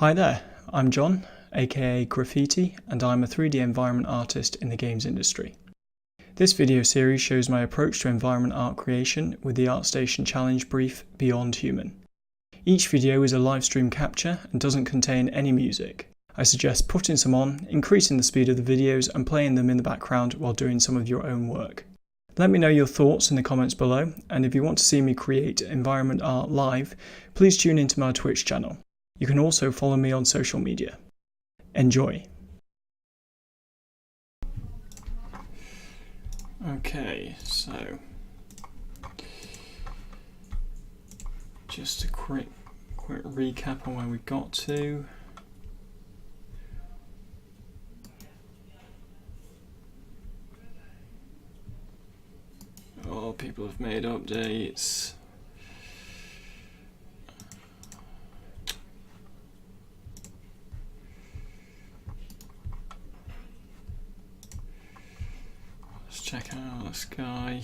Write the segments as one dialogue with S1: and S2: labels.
S1: Hi there, I'm John, aka Graffiti, and I'm a 3D environment artist in the games industry. This video series shows my approach to environment art creation with the ArtStation challenge brief Beyond Human. Each video is a live stream capture and doesn't contain any music. I suggest putting some on, increasing the speed of the videos and playing them in the background while doing some of your own work. Let me know your thoughts in the comments below, and if you want to see me create environment art live, please tune into my Twitch channel. You can also follow me on social media. Enjoy! Okay, so just a quick recap on where we got to. Oh, people have made updates. Let's check out this guy.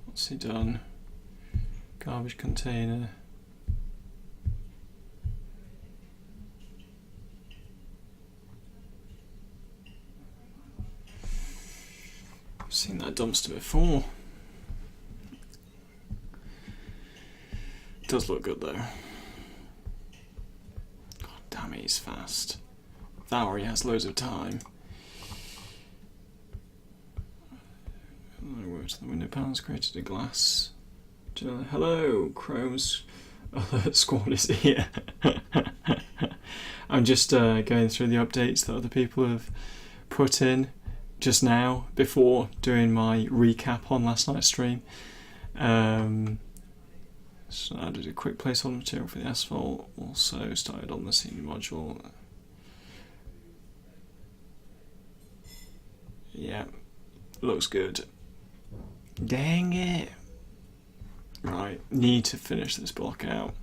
S1: What's he done? Garbage container. I've seen that dumpster before. Does look good though. God damn it, he's fast. Valerie has loads of time. I worked the window panels, created a glass. Hello, Chrome's alert squad is here. I'm just going through the updates that other people have put in just now before doing my recap on last night's stream. So I did a quick placeholder material for the asphalt. Also started on the scene module. Yeah, looks good. Dang it. Right, need to finish this block out.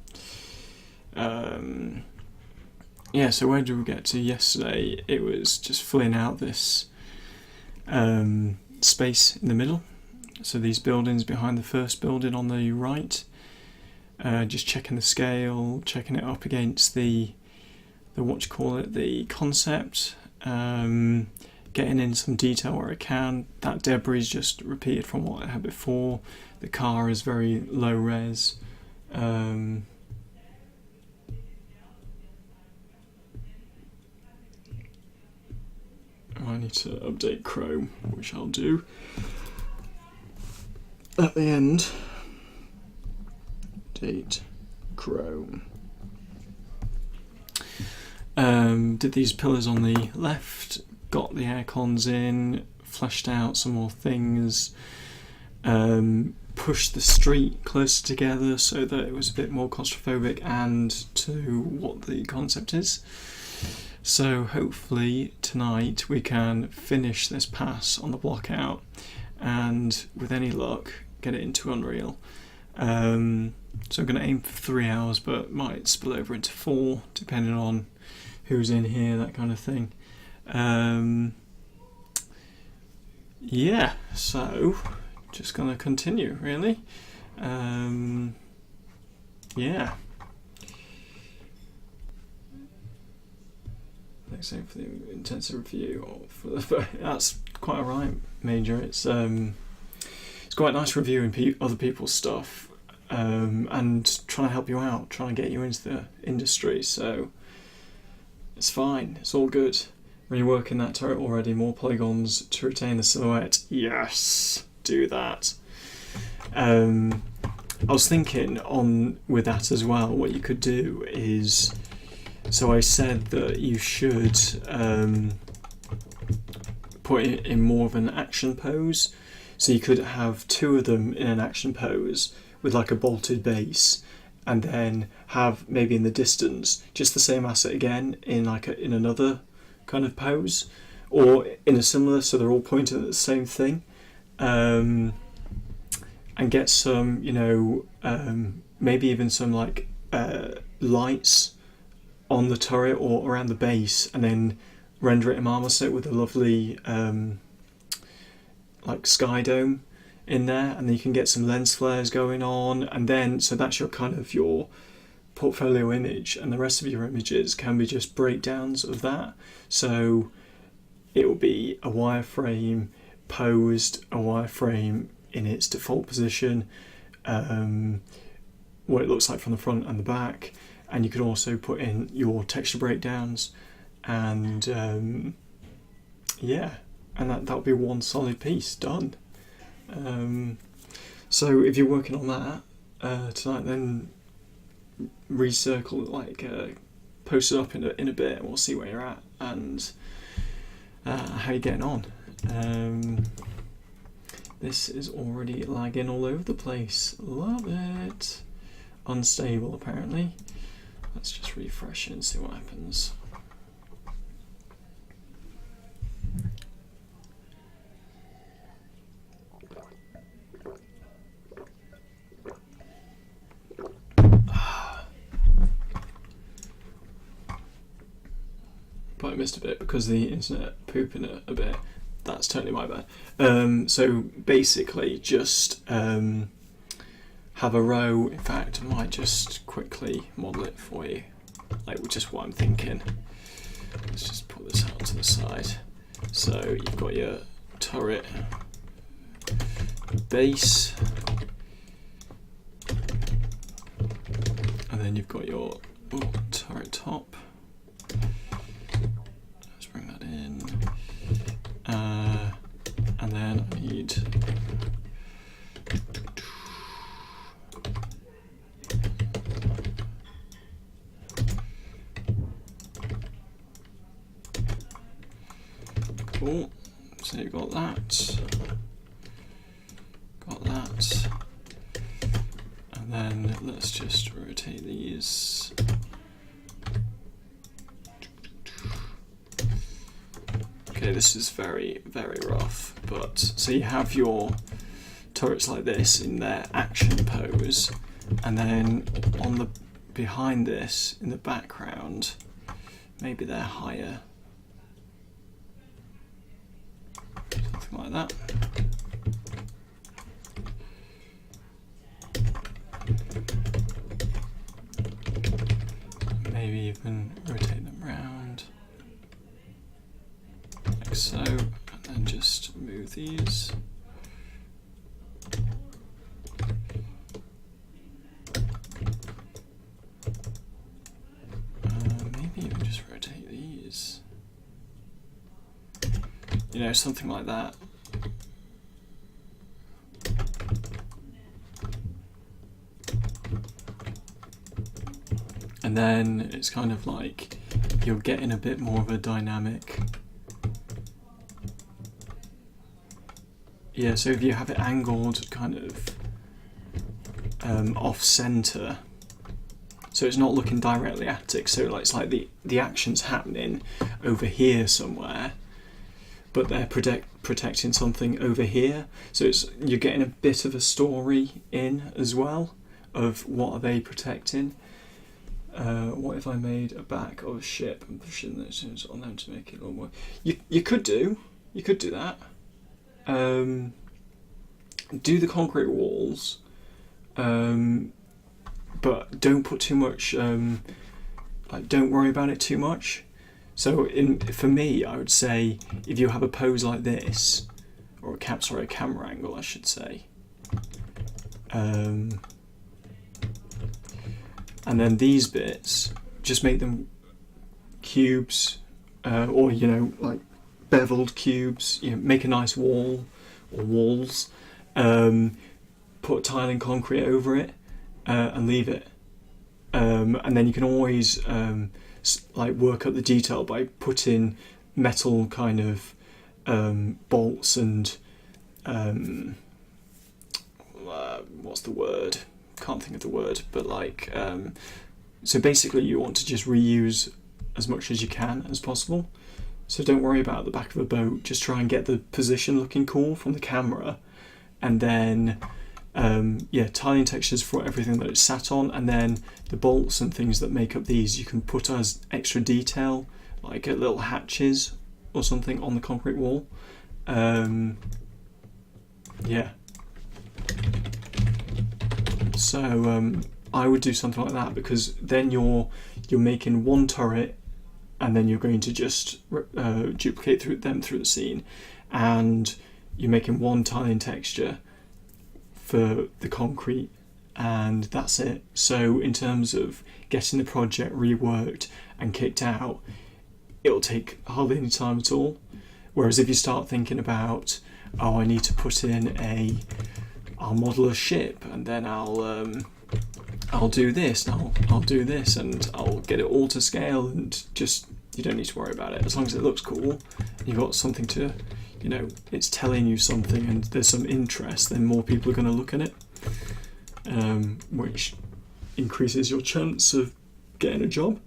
S1: Yeah, so where did we get to yesterday? It was just filling out this space in the middle. So these buildings behind the first building on the right. Just checking the scale, checking it up against the concept. Getting in some detail where I can. That debris is just repeated from what I had before. The car is very low res. I need to update Chrome, which I'll do at the end. Update Chrome. Did these pillars on the left. Got the air cons in, fleshed out some more things, pushed the street closer together so that it was a bit more claustrophobic and to what the concept is. So hopefully tonight we can finish this pass on the block out and with any luck get it into Unreal. So I'm going to aim for 3 hours but might spill over into 4 depending on who's in here, that kind of thing. Yeah, so just gonna continue really. Yeah. Thanks for the intensive review. That's quite alright, Major. It's quite nice reviewing other people's stuff and trying to help you out, trying to get you into the industry. So it's fine. It's all good. When you work in that turret already, more polygons to retain the silhouette. Yes, do that. I was thinking with that as well, what you could do is, so I said that you should put it in more of an action pose. So you could have 2 of them in an action pose with like a bolted base, and then have maybe in the distance just the same asset again in another kind of pose, or in a similar, so they're all pointing at the same thing, and get some, maybe even some lights on the turret or around the base, and then render it in marmoset with a lovely sky dome in there, and then you can get some lens flares going on, and then so that's your kind of your portfolio image, and the rest of your images can be just breakdowns of that. So it will be a wireframe posed, a wireframe in its default position, what it looks like from the front and the back, and you could also put in your texture breakdowns, and yeah, and that'll be one solid piece done. So if you're working on that tonight, then recircle, like post it up in a bit, and we'll see where you're at and how you're getting on. This is already lagging all over the place. Love it. Unstable apparently. Let's just refresh it and see what happens. But I missed a bit because the internet pooping it a bit. That's totally my bad. So basically just have a row. In fact, I might just quickly model it for you, like just what I'm thinking. Let's just put this out to the side. So you've got your turret base, and then you've got your turret top. Let's bring that in, and then I need cool. So you've got that, and then let's just rotate these. Okay, this is very, very rough, but so you have your turrets like this in their action pose, and then on the behind this in the background, maybe they're higher. Something like that. Maybe even rotate them round, like so, and then just move these. Maybe even just rotate these. You know, something like that. And then it's kind of like you're getting a bit more of a dynamic. Yeah, so if you have it angled kind of off center, so it's not looking directly at it, so it's like the action's happening over here somewhere, but they're protecting something over here, so you're getting a bit of a story in as well of what are they protecting. What if I made a back of a ship and pushing those on them to make it a little more? You could do that. Do the concrete walls, but don't put too much. Like, don't worry about it too much. So for me, I would say if you have a pose like this, or a camera angle, I should say. And then these bits, just make them cubes, or like beveled cubes. Make a nice wall or walls. Put tiling concrete over it, and leave it. And then you can always like work up the detail by putting metal kind of bolts and what's the word? Can't think of the word, but like so basically you want to just reuse as much as you can as possible. So don't worry about the back of a boat, just try and get the position looking cool from the camera, and then tiling textures for everything that it's sat on, and then the bolts and things that make up these you can put as extra detail, like little hatches or something on the concrete wall. So I would do something like that, because then you're making one turret, and then you're going to just duplicate them through the scene, and you're making one tiling texture for the concrete, and that's it. So in terms of getting the project reworked and kicked out, it'll take hardly any time at all. Whereas if you start thinking about, oh, I need to put in I'll model a ship, and then I'll do this, and I'll do this, and I'll get it all to scale, and just, you don't need to worry about it. As long as it looks cool, you've got something to, it's telling you something, and there's some interest, then more people are going to look at it, which increases your chance of getting a job.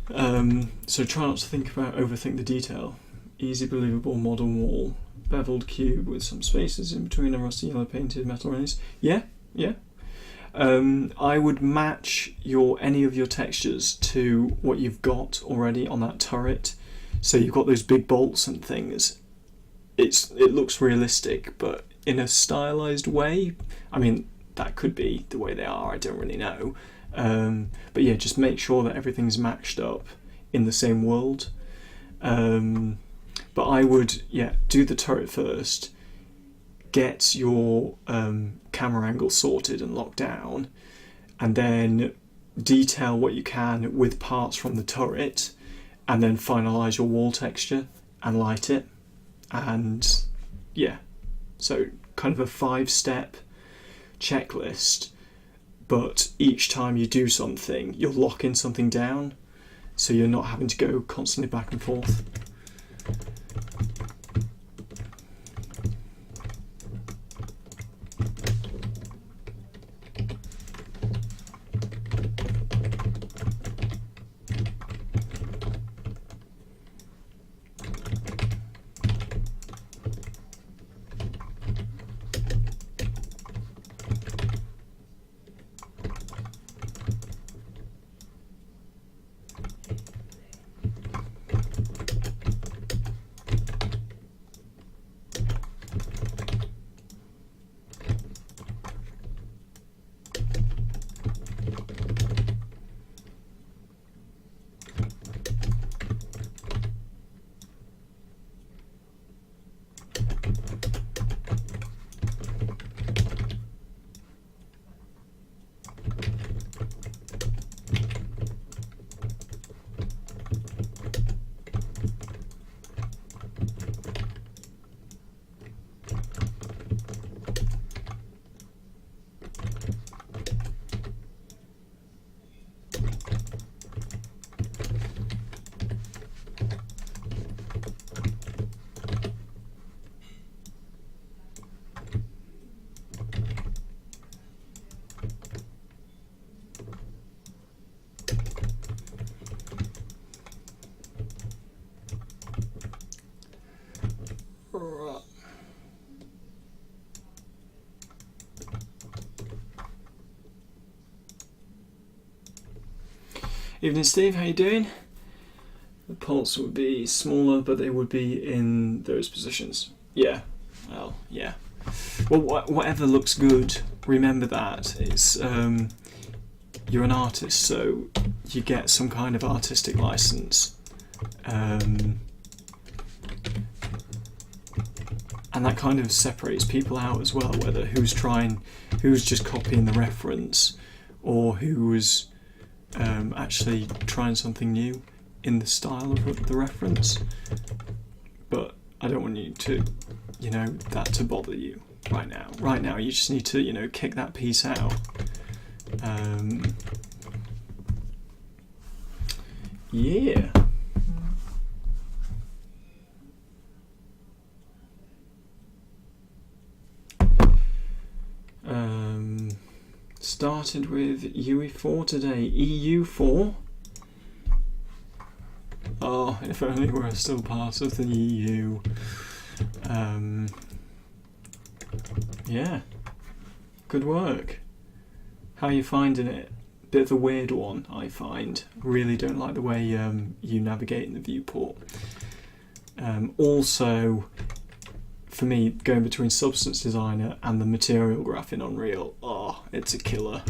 S1: So try not to overthink the detail. Easy, believable modern wall, beveled cube with some spaces in between, a rusty yellow painted metal rails. Yeah. I would match any of your textures to what you've got already on that turret. So you've got those big bolts and things. It looks realistic, but in a stylized way. I mean, that could be the way they are, I don't really know. But yeah, just make sure that everything's matched up in the same world. But I would, do the turret first, get your camera angle sorted and locked down, and then detail what you can with parts from the turret, and then finalize your wall texture and light it. And so kind of a 5-step checklist, but each time you do something, you're locking something down, so you're not having to go constantly back and forth. Evening, Steve, how you doing? The pulse would be smaller, but they would be in those positions. Yeah, well, yeah. Well, whatever looks good, remember that. It's, you're an artist, so you get some kind of artistic license. And that kind of separates people out as well, whether who's just copying the reference, or who's actually trying something new in the style of the reference. But I don't want you to, that to bother you right now. Right now, you just need to, kick that piece out. Yeah. Started with UE4 today. EU4? Oh, if only we're still part of the EU. Yeah. Good work. How are you finding it? Bit of a weird one, I find. Really don't like the way you navigate in the viewport. Also, for me, going between Substance Designer and the material graph in Unreal, oh, it's a killer.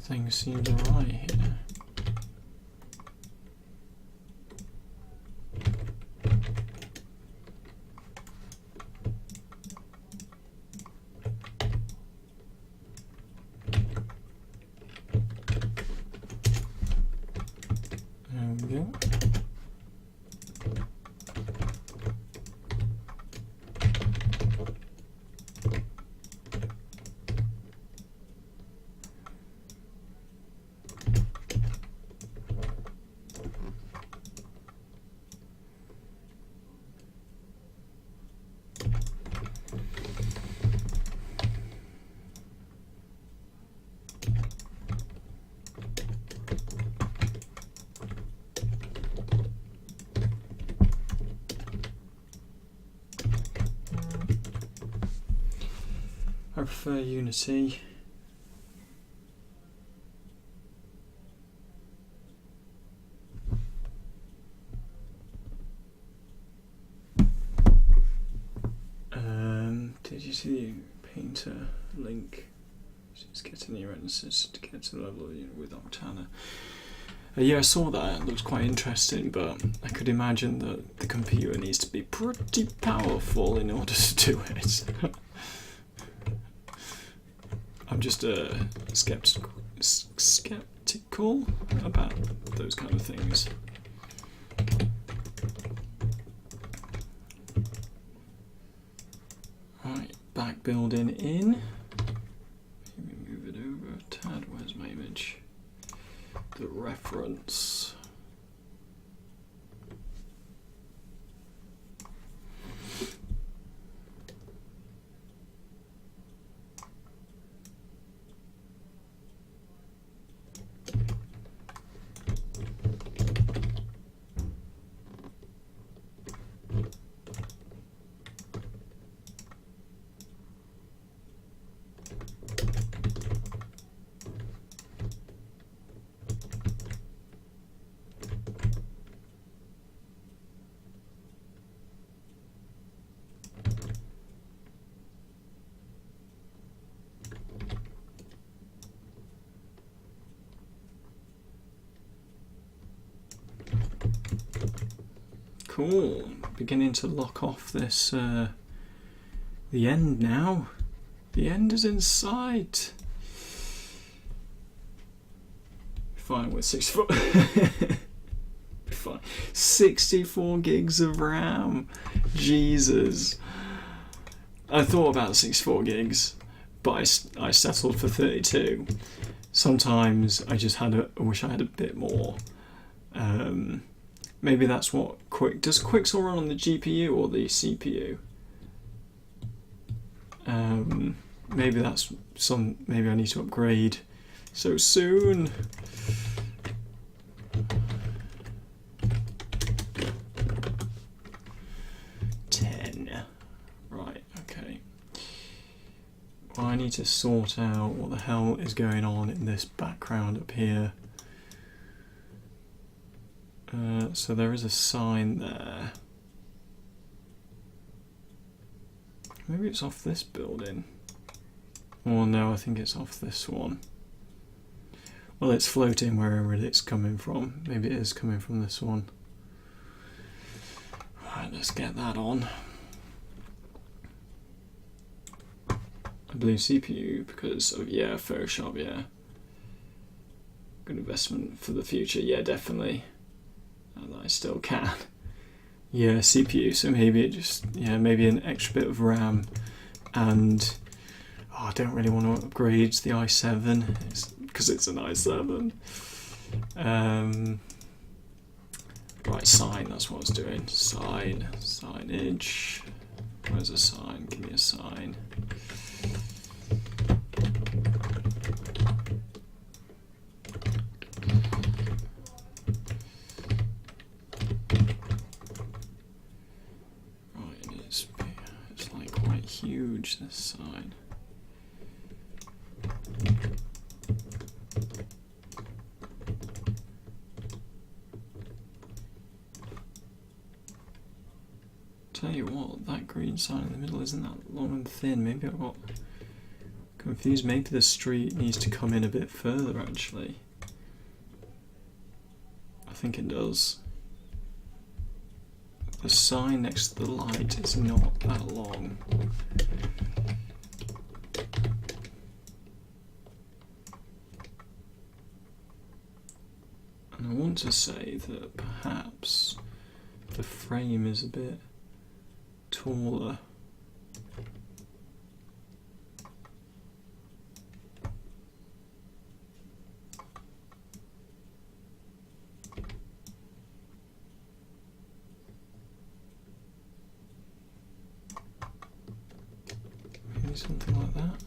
S1: Things seems alright here. There we go. I prefer Unity. Did you see the Painter link? It's getting your answers to get to the level with Octana. Yeah, I saw that. It looks quite interesting, but I could imagine that the computer needs to be pretty powerful in order to do it. I'm just skeptical about those kind of things. Right, back building in. Maybe move it over a tad. Where's my image? The reference. Cool, beginning to lock off this, the end now. The end is in sight. Fine with 64. Fine. 64 gigs of RAM. Jesus. I thought about 64 gigs, but I settled for 32. Sometimes I just I wish I had a bit more. Maybe that's what does Quixel run on the GPU or the CPU? Maybe that's maybe I need to upgrade so soon. Right, okay. Well, I need to sort out what the hell is going on in this background up here. So there is a sign there. Maybe it's off this building. Oh no, I think it's off this one. Well, it's floating wherever it's coming from. Maybe it is coming from this one. Right, let's get that on. I believe CPU because of, yeah, Photoshop, yeah. Good investment for the future, yeah, definitely. And I still can. Yeah, CPU, so maybe it just, yeah, maybe an extra bit of RAM, and I don't really want to upgrade the i7 because it's an i7. Right, sign, that's what I was doing. Signage. Where's a sign? Give me a sign. Huge, this sign. Tell you what, that green sign in the middle isn't that long and thin. Maybe I got confused. Maybe the street needs to come in a bit further actually. I think it does. The sign next to the light is not that long. And I want to say that perhaps the frame is a bit taller. Something like that.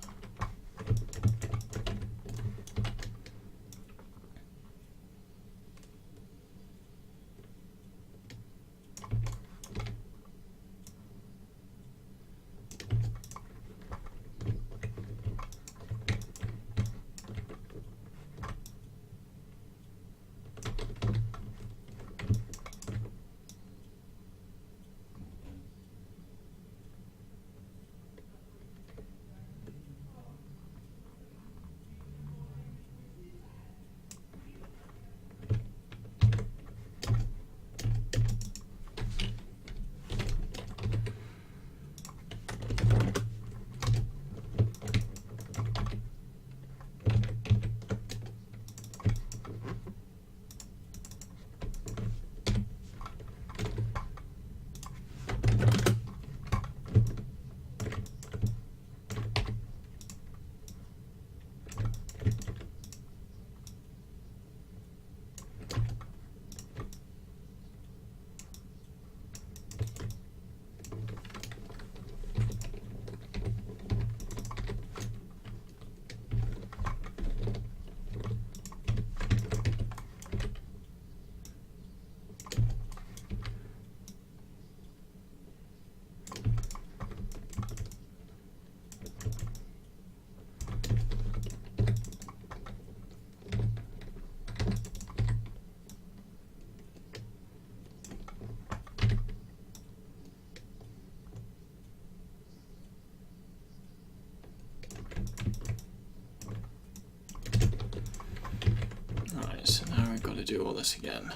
S1: Do all this again.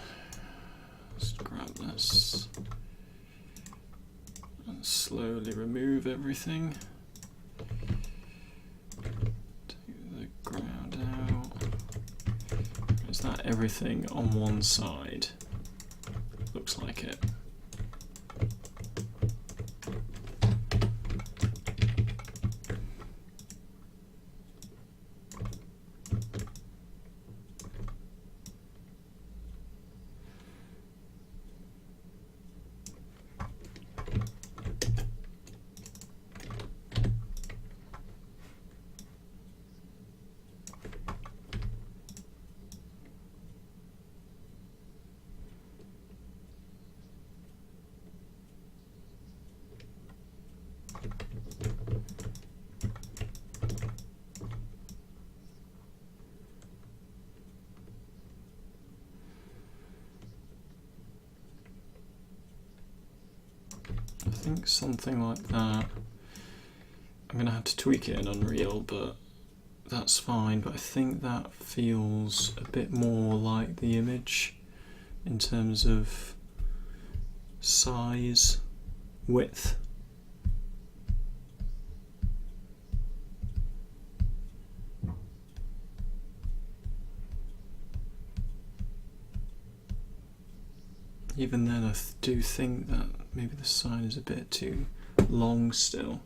S1: Let's grab this and slowly remove everything. Take the ground out. Is that everything on one side? Looks like it. think something like that. I'm going to have to tweak it in Unreal, but that's fine. But I think that feels a bit more like the image in terms of size, width. Even then, I do think that maybe the sign is a bit too long still.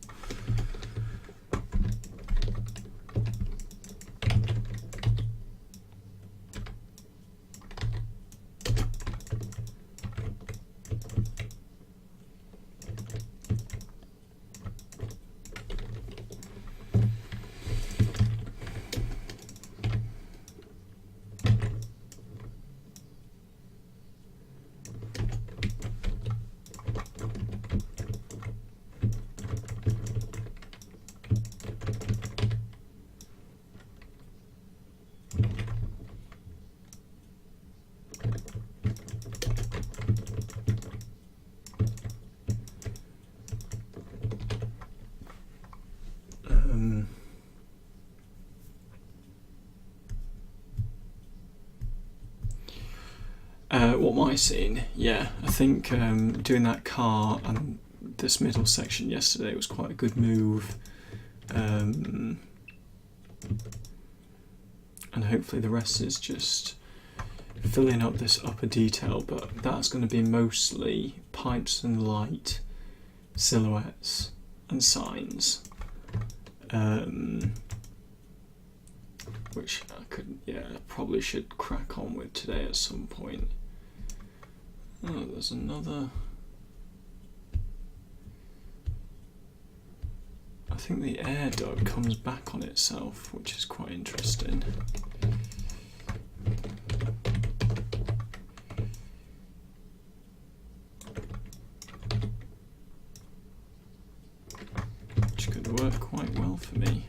S1: What am I seeing? Yeah, I think doing that car and this middle section yesterday was quite a good move. And hopefully the rest is just filling up this upper detail, but that's going to be mostly pipes and light, silhouettes and signs. Which I could, probably should crack on with today at some point. Oh, there's another. I think the air duct comes back on itself, which is quite interesting. Which could work quite well for me.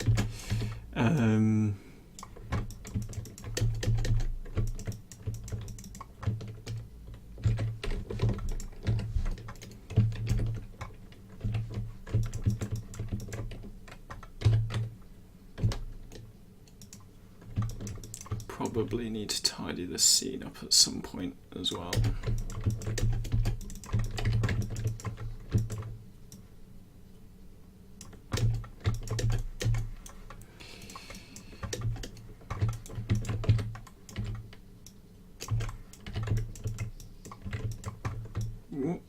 S1: Probably need to tidy this scene up at some point as well. Whoop.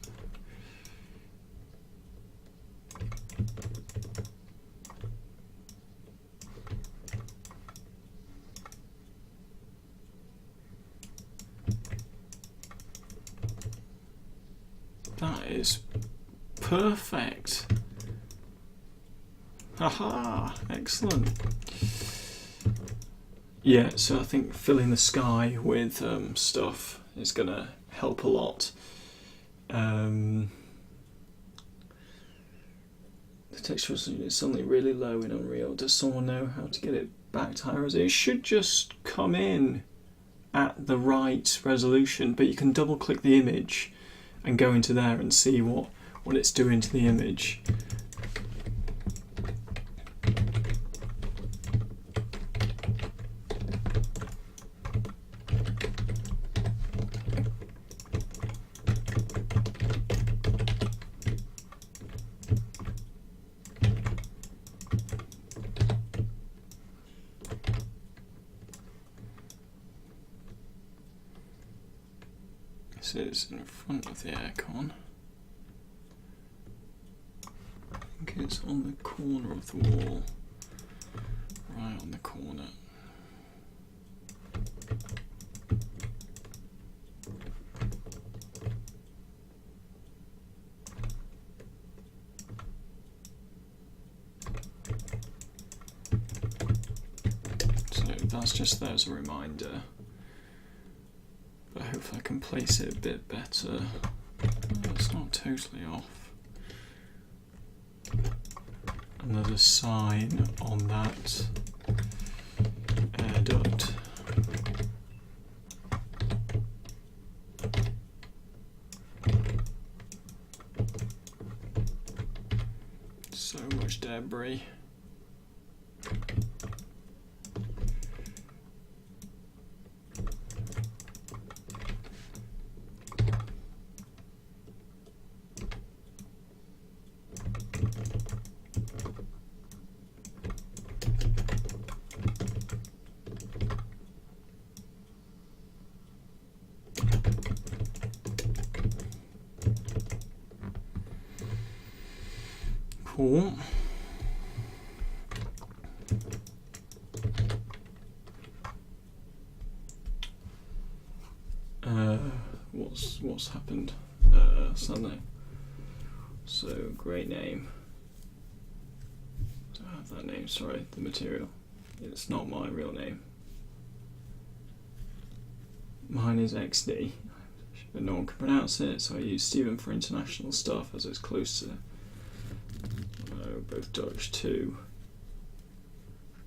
S1: That is perfect. Haha, excellent. Yeah, so I think filling the sky with stuff is going to help a lot. The texture is suddenly really low in Unreal. Does someone know how to get it back to high resolution? It should just come in at the right resolution, but you can double click the image and go into there and see what it's doing to the image. This is in front of the aircon. I think it's on the corner of the wall, right on the corner. So that's just there as a reminder. But hopefully I can place it a bit better. It's not totally off. Another sign on that air duct. So much debris. Cool. What's happened? Sunday. So great name. I don't have that name. Sorry, the material. It's not my real name. Mine is XD, but no one can pronounce it, so I use Stephen for international stuff as it's close to both Dutch too.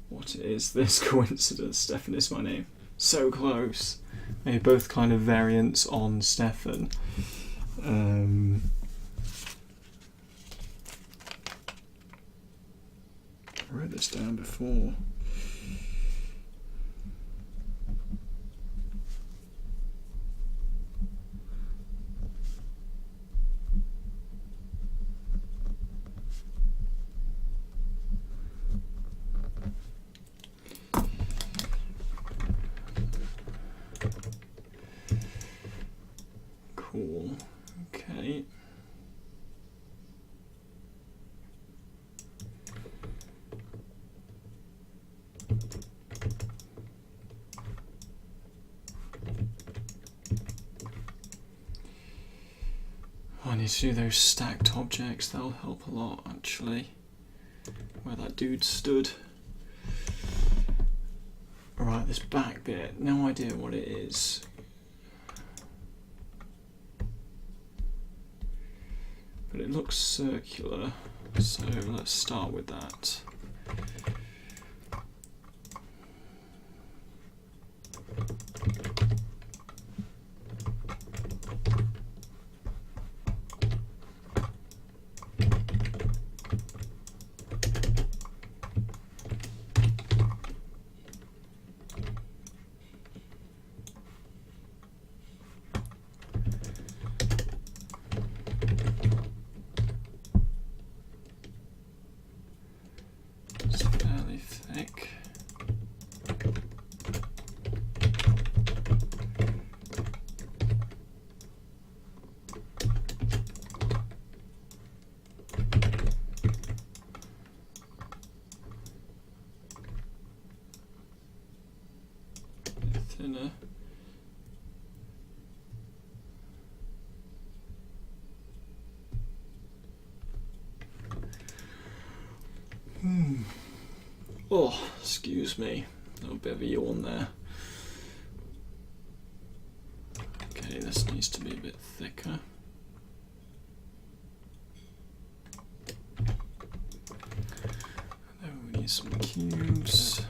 S1: What is this coincidence? Stefan is my name. So close. They're both kind of variants on Stefan. I wrote this down before. Cool. Okay. I need to do those stacked objects. That'll help a lot, actually. Where that dude stood. Alright, this back bit. No idea what it is. But it looks circular, so let's start with that. It's fairly thick. Thinner. Oh, excuse me, a little bit of a yawn there. Okay, this needs to be a bit thicker. And then we need some cubes.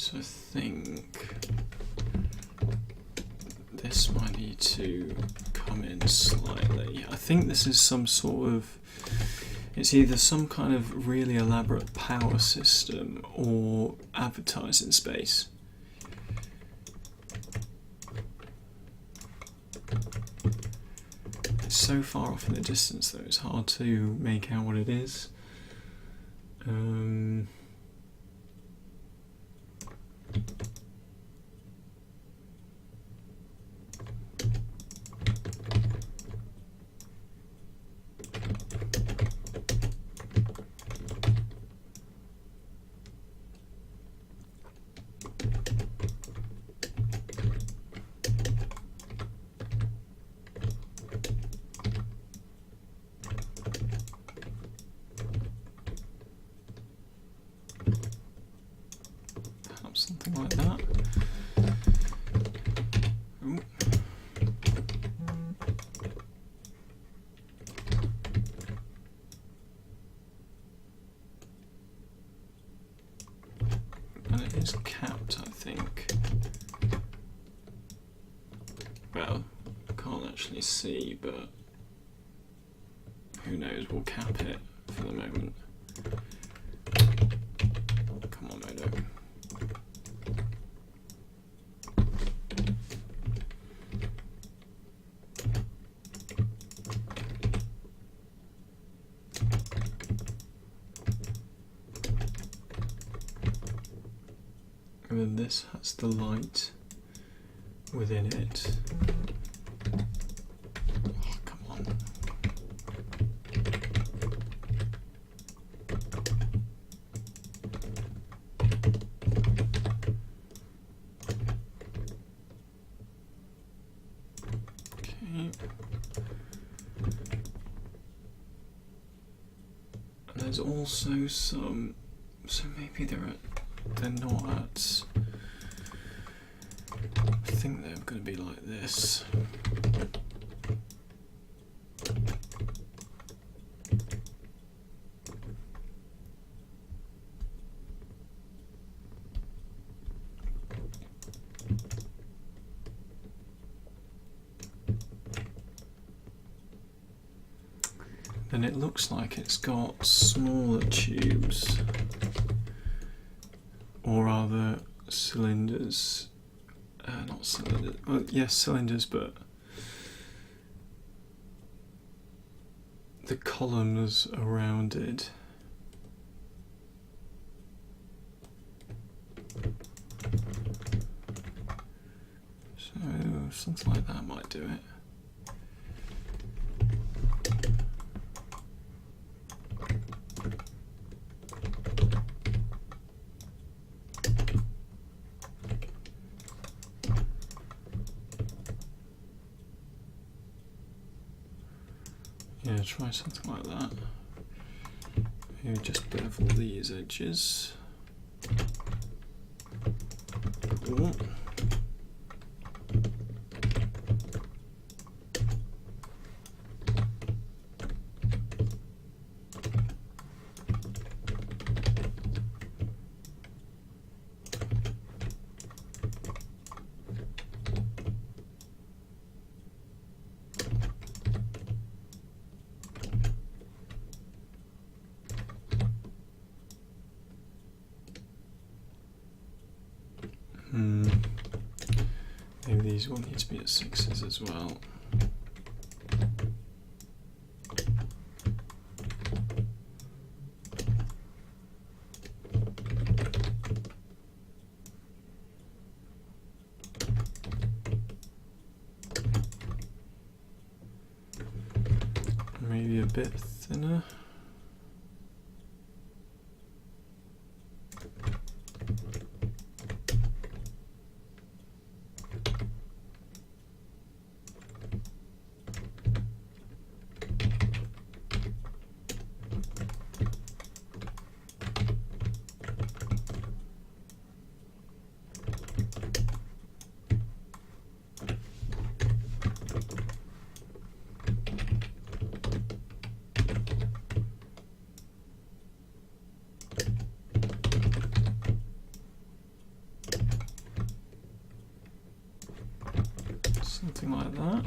S1: So I think this might need to come in slightly. I think this is some sort of, it's either some kind of really elaborate power system or advertising space. It's so far off in the distance though, it's hard to make out what it is. Something like that. Ooh. And it is capped, I think. Well, I can't actually see, but who knows, we'll cap it for the moment. Come on, Modo. And then this has the light within it. Oh, come on. Okay. And there's also some, so maybe they're not at, I think they're going to be like this. Then it looks like it's got smaller tubes, or rather cylinders, not cylinders, well, yes, cylinders, but the columns are rounded. So something like that might do it. Yeah, try something like that. Maybe just bevel these edges. Cool. Maybe these will need to be at 6s as well. Maybe a bit thinner. Something like that.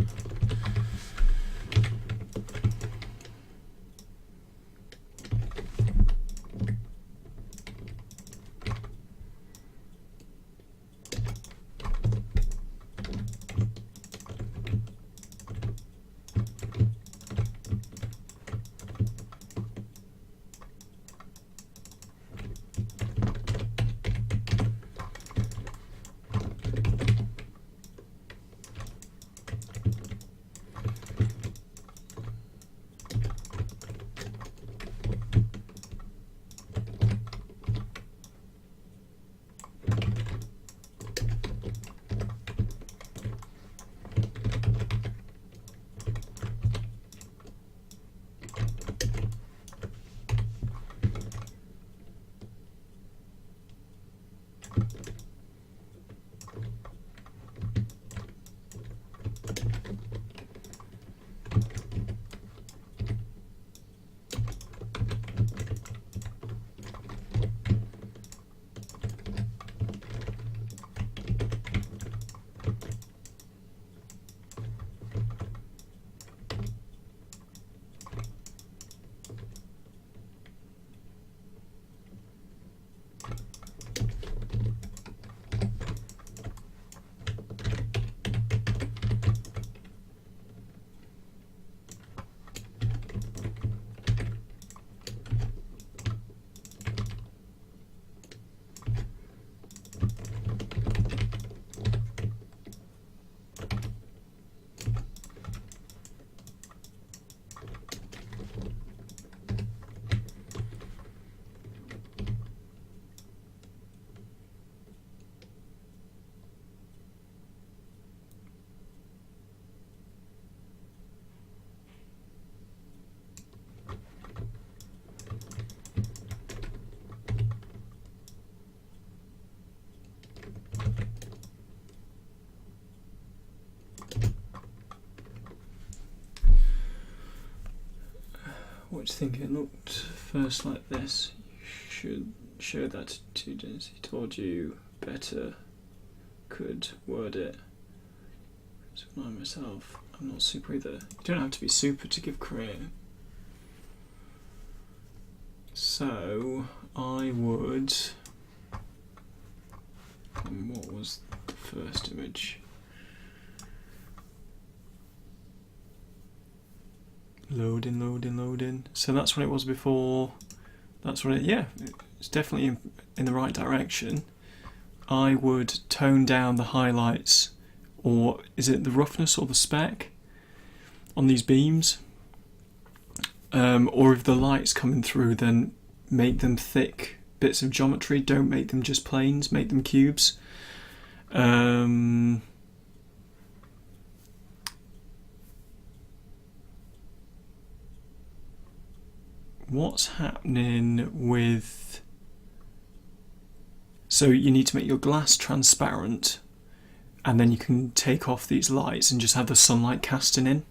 S1: What do you think? It looked first like this. You should show that to Dennis. He told you better could word it. So I myself, I'm not super either. You don't have to be super to give credit. So I would. What was the first image? Loading, loading, loading. So that's what it was before. That's what it. Yeah, it's definitely in the right direction. I would tone down the highlights, or is it the roughness or the speck on these beams? Or if the light's coming through, then make them thick bits of geometry. Don't make them just planes. Make them cubes. What's happening with... So you need to make your glass transparent, and then you can take off these lights and just have the sunlight casting in.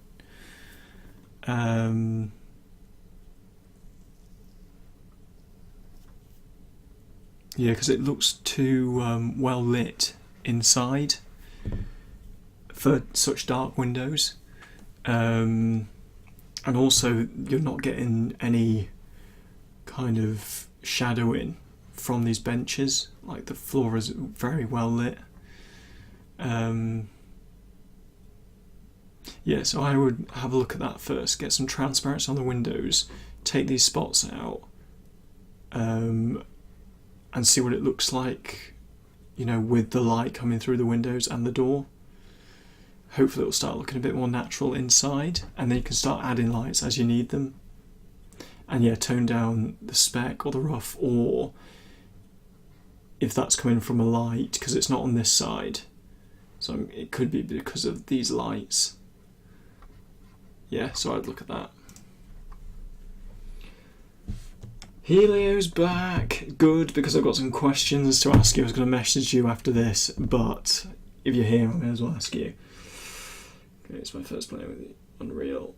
S1: Yeah, because it looks too well lit inside for such dark windows. And also you're not getting any kind of shadowing from these benches, like the floor is very well lit. Yeah, so I would have a look at that first, get some transparency on the windows, take these spots out, and see what it looks like, you know, with the light coming through the windows and the door. Hopefully it'll start looking a bit more natural inside, and then you can start adding lights as you need them. And yeah, tone down the speck or the rough, or if that's coming from a light, because it's not on this side, so it could be because of these lights. Yeah, so I'd look at that. Helio's back. Good, because I've got some questions to ask you. I was going to message you after this, but if you're here, I may as well ask you. Okay, it's my first play with Unreal.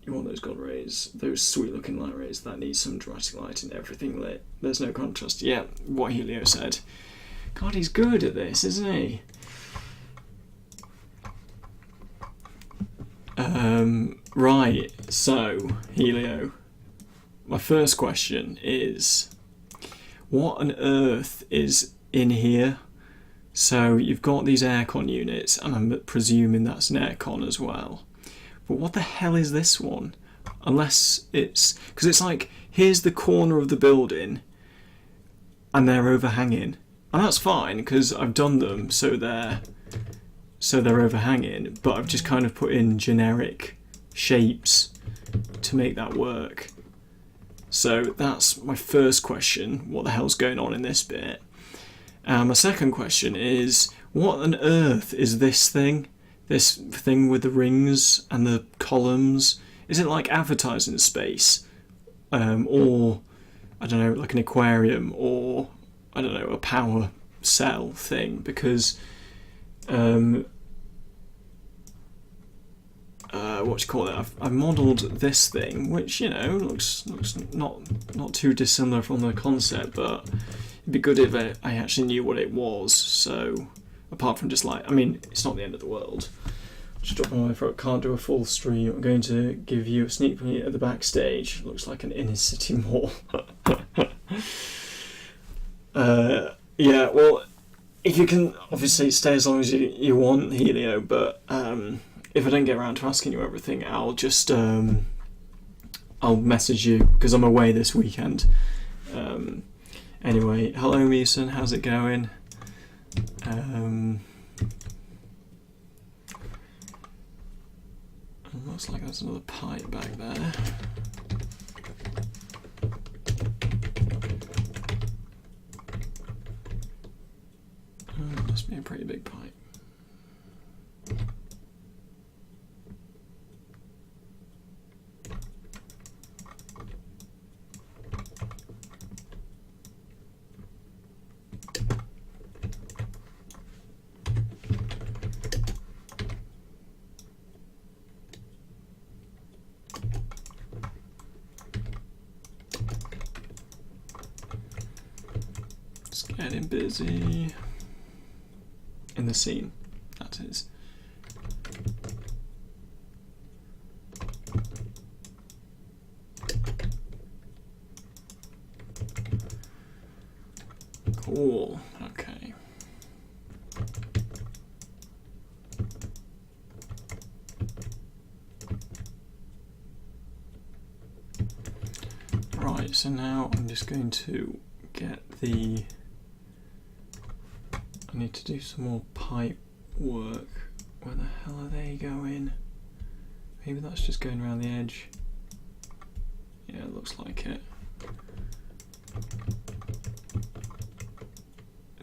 S1: You want those god rays, those sweet looking light rays that need some dramatic light and everything lit. There's no contrast. Yeah, what Helio said. God, he's good at this, isn't he? Right, so, Helio, my first question is, what on earth is in here? So you've got these aircon units, and I'm presuming that's an aircon as well. But what the hell is this one? Unless it's... because it's like, here's the corner of the building, and they're overhanging. And that's fine, because I've done them so they're overhanging, but I've just kind of put in generic shapes to make that work. So that's my first question, what the hell's going on in this bit? My second question is, what on earth is this thing? This thing with the rings and the columns? Is it like advertising space? Or, I don't know, like an aquarium, or, I don't know, a power cell thing? Because, what do you call it? I've modelled this thing, which, you know, looks not too dissimilar from the concept, but it'd be good if I actually knew what it was. So, apart from just like, I mean, it's not the end of the world. Just dropping my throat, can't do a full stream. I'm going to give you a sneak peek at the backstage. Looks like an inner city mall. Yeah, well, if you can obviously stay as long as you want, Helio, but if I don't get around to asking you everything, I'll just I'll message you, because I'm away this weekend. Anyway, hello Meeson, how's it going? Looks like there's another pipe back there. Must be a pretty big pipe. It's getting busy. In the scene, that is. Cool, okay. Right, so now I'm just going to get the... I need to do some more pipe work. Where the hell are they going? Maybe that's just going around the edge. Yeah, it looks like it.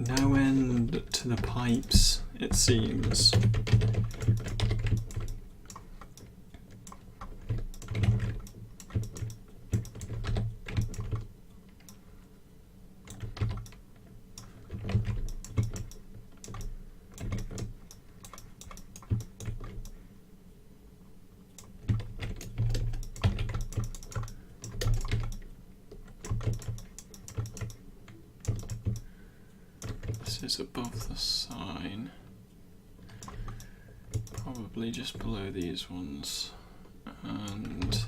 S1: No end to the pipes, it seems. Is above the sign, probably just below these ones, and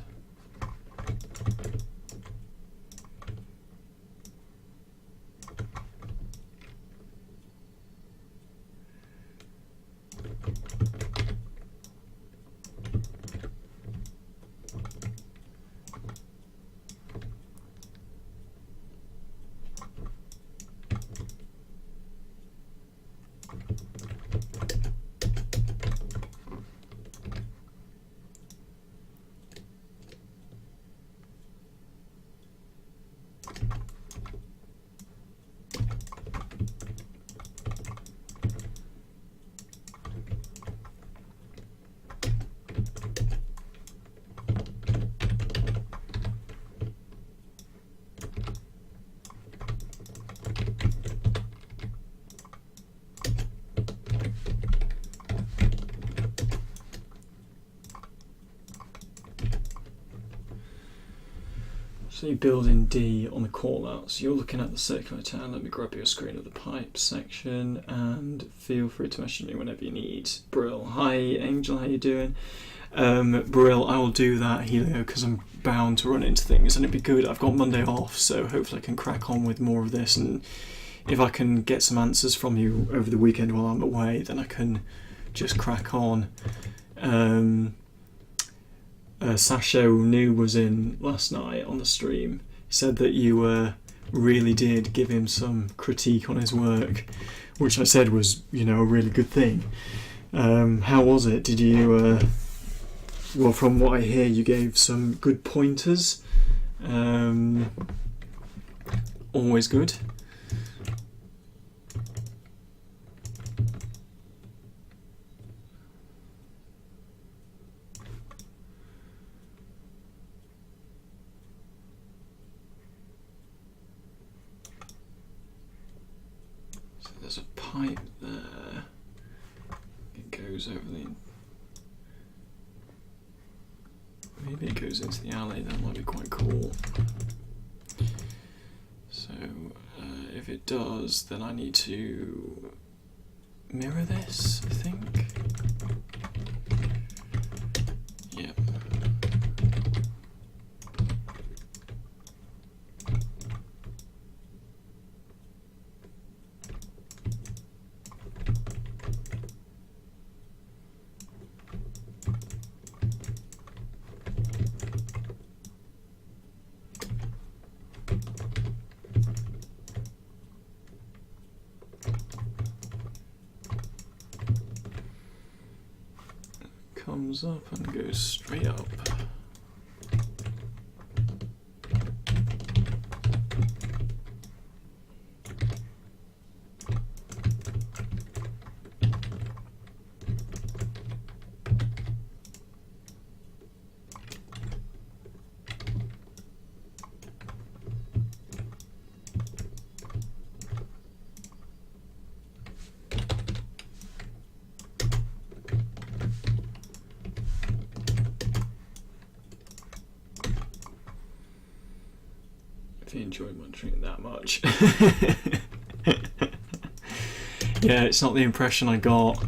S1: So you build in D on the callouts. You're looking at the circular town. Let me grab your screen of the pipe section and feel free to message me whenever you need. Brill. Hi Angel, how you doing? Brill, I will do that, Helio, because I'm bound to run into things and it'd be good. I've got Monday off, so hopefully I can crack on with more of this, and if I can get some answers from you over the weekend while I'm away, then I can just crack on. Sasha New was in last night on the stream. He said that you really did give him some critique on his work, which I said was, you know, a really good thing. How was it? Did you, well, from what I hear, you gave some good pointers. Always good. There's a pipe there. It goes over the... Maybe it goes into the alley. That might be quite cool. So if it does, then I need to mirror this, I think. Yep. Comes up and goes straight up. If you enjoy munching it that much. Yeah, it's not the impression I got.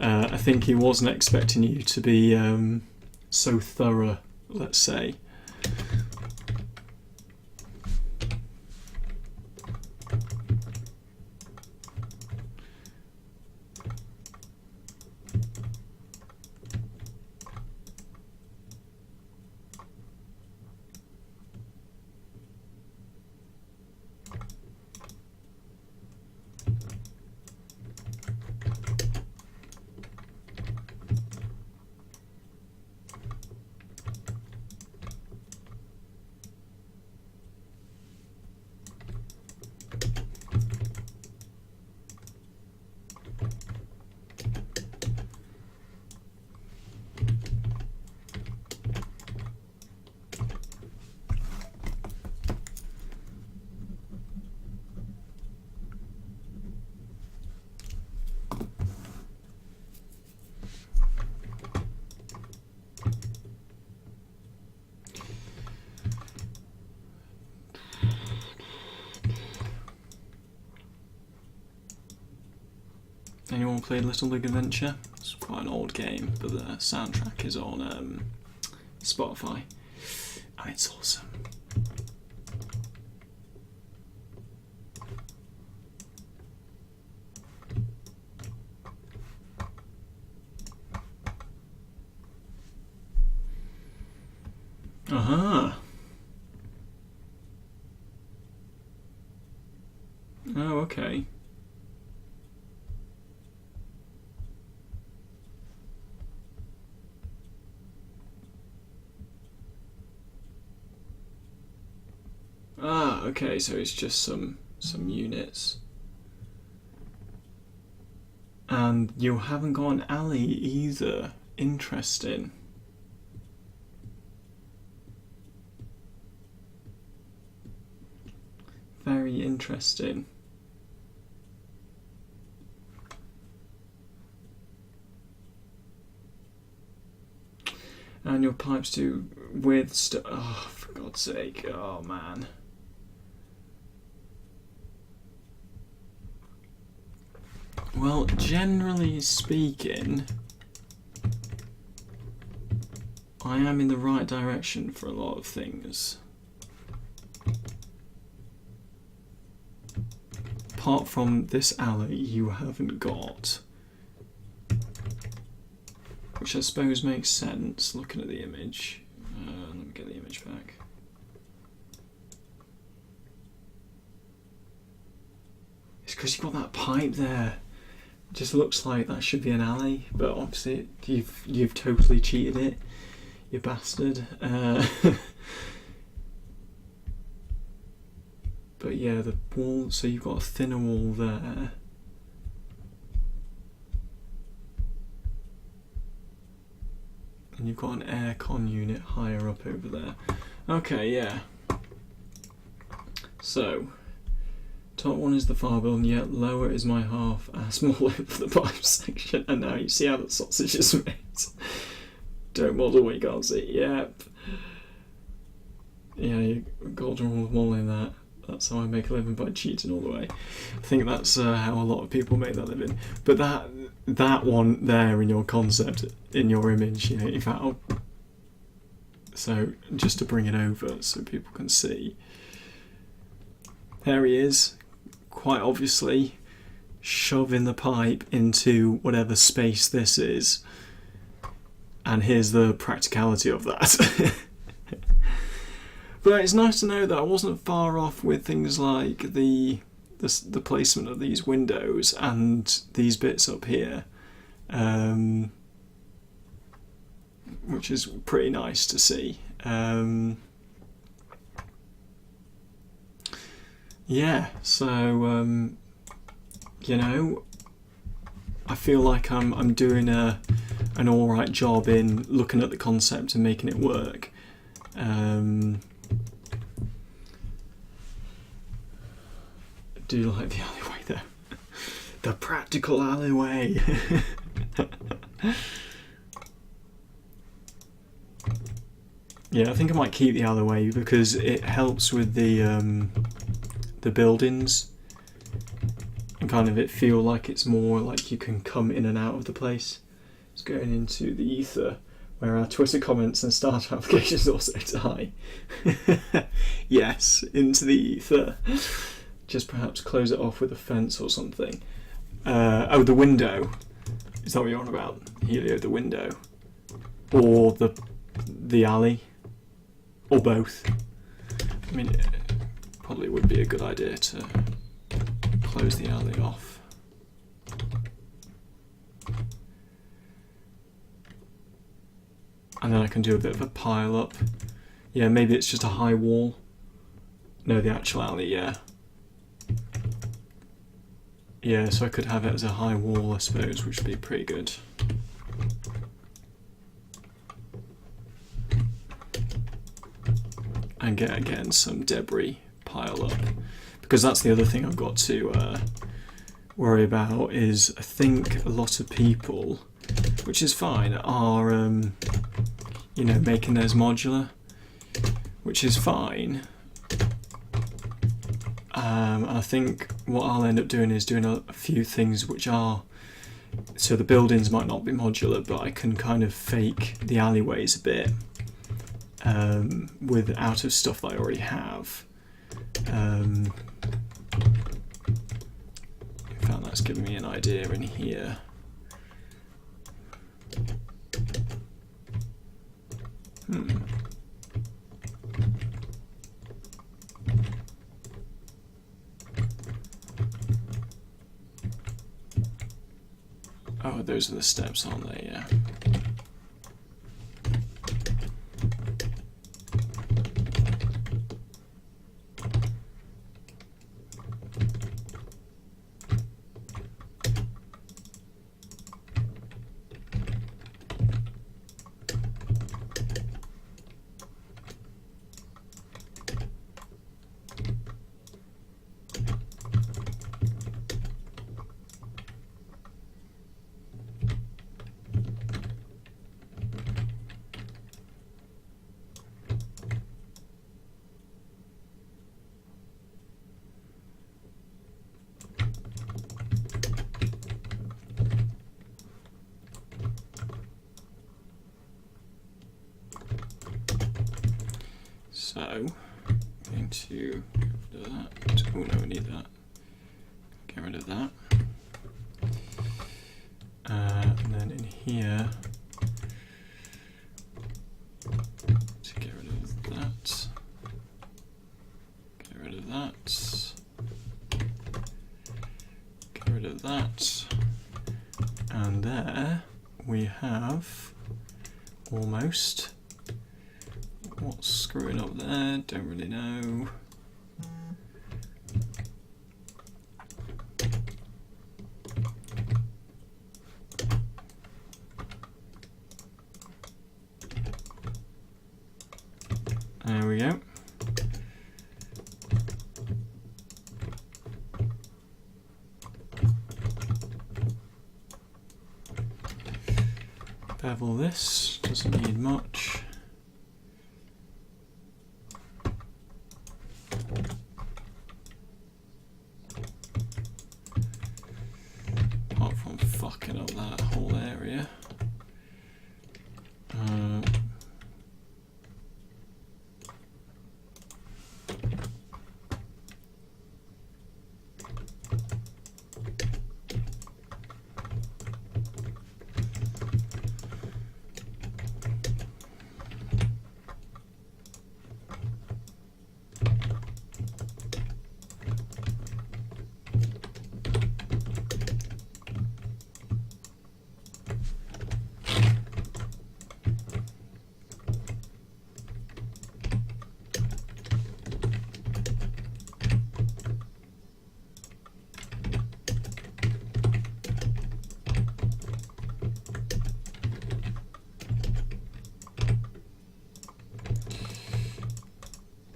S1: I think he wasn't expecting you to be so thorough, let's say. Anyone played Little Big Adventure? It's quite an old game, but the soundtrack is on Spotify, and it's awesome. Aha! Oh, okay. Ah, okay, so it's just some units. And you haven't got an alley either. Interesting. Very interesting. And your pipes do with oh, for God's sake. Oh man. Well, generally speaking, I am in the right direction for a lot of things. Apart from this alley you haven't got. Which I suppose makes sense, looking at the image. Let me get the image back. It's because you've got that pipe there. It just looks like that should be an alley, but obviously you've totally cheated it, you bastard. But yeah, the wall, so you've got a thinner wall there. And you've got an aircon unit higher up over there. Okay, yeah. So, top one is the fire building, yet lower is my half-ass mall over the pipe section. And now you see how the sausage is made. Don't model what you can't see. Yep. Yeah, you golden rule of modelling that. That's how I make a living, by cheating all the way. I think that's how a lot of people make their living. But that one there in your concept, in your image, you know, in fact, so just to bring it over so people can see. There he is, quite obviously shoving the pipe into whatever space this is. And here's the practicality of that. But it's nice to know that I wasn't far off with things like the placement of these windows and these bits up here, which is pretty nice to see. Yeah, so you know, I feel like I'm doing an alright job in looking at the concept and making it work. Do you like the alleyway there? The practical alleyway. Yeah, I think I might keep the alleyway because it helps with the buildings and kind of it feel like it's more like you can come in and out of the place. It's going into the ether where our Twitter comments and starter applications also die. Yes, into the ether. Just perhaps close it off with a fence or something. Oh, the window. Is that what you're on about? Helio, the window. Or the alley. Or both. I mean, it probably would be a good idea to close the alley off. And then I can do a bit of a pile up. Yeah, maybe it's just a high wall. No, the actual alley, yeah. Yeah, so I could have it as a high wall, I suppose, which would be pretty good. And get, again, some debris pile up. Because that's the other thing I've got to worry about is I think a lot of people, which is fine, are, you know, making theirs modular, which is fine. And I think what I'll end up doing is doing a few things which are, so the buildings might not be modular, but I can kind of fake the alleyways a bit with out of stuff that I already have. In fact, that's giving me an idea in here. Oh, those are the steps, aren't they? Yeah. So I'm going to get rid of that. Oh no, we need that. Get rid of that. And then in here, to get rid of that. Get rid of that. Get rid of that. And there we have almost. What's screwing up there? Don't really know. There we go. Bevel this, doesn't need much. Apart from fucking up that whole area.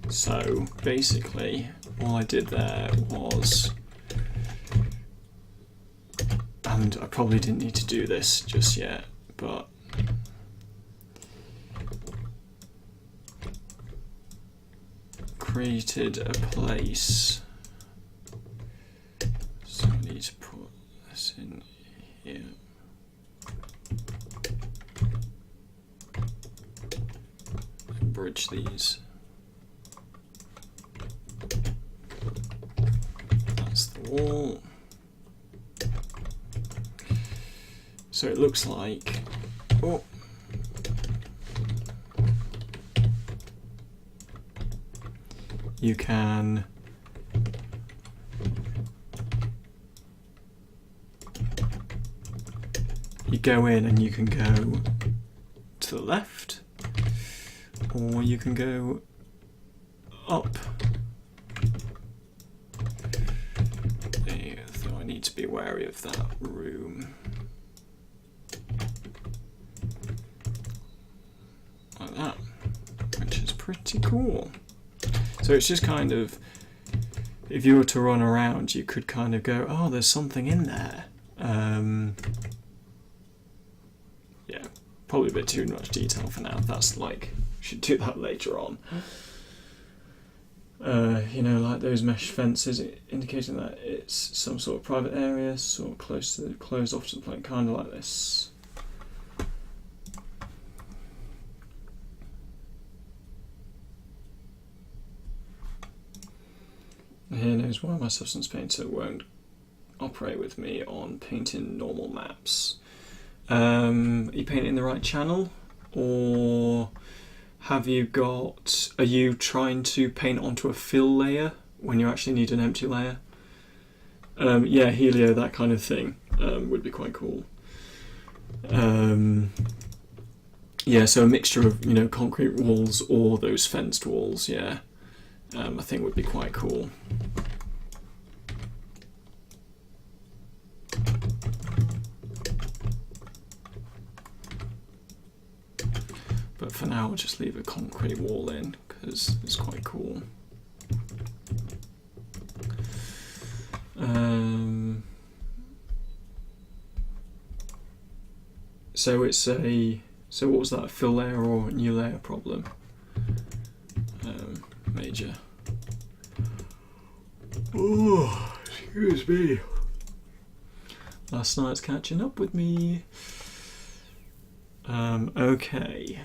S1: So basically all I did there was, and I probably didn't need to do this just yet, but created a place. So I need to put this in here. And bridge these. That's the wall. So it looks like, oh, you can go in and you can go to the left, or you can go up. So I need to be wary of that room. Like that, which is pretty cool. So it's just kind of, if you were to run around, you could kind of go, oh, there's something in there. Yeah, probably a bit too much detail for now. That's like, should do that later on. You know, like those mesh fences indicating that it's some sort of private area, sort of closed off to the plane, kind of like this. Here knows why my substance painter won't operate with me on painting normal maps. Are you painting the right channel, or have you got, are you trying to paint onto a fill layer when you actually need an empty layer? Yeah, helio, that kind of thing would be quite cool. Yeah, so a mixture of, you know, concrete walls or those fenced walls, yeah. I think would be quite cool. But for now, I'll just leave a concrete wall in because it's quite cool. So it's a, so what was that, fill layer or new layer problem? Major. Oh, excuse me. Last night's catching up with me. Okay.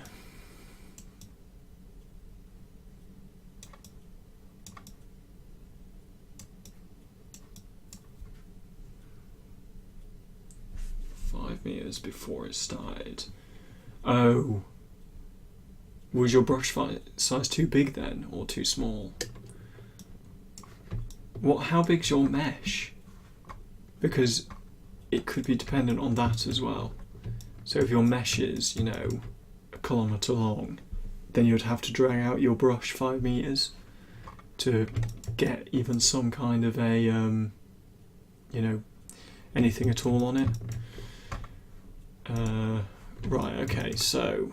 S1: 5 meters before it started. Oh. Was your brush size too big then, or too small? How big's your mesh? Because it could be dependent on that as well. So if your mesh is, you know, 1 kilometre long, then you'd have to drag out your brush 5 meters to get even some kind of a, you know, anything at all on it. Right, okay, so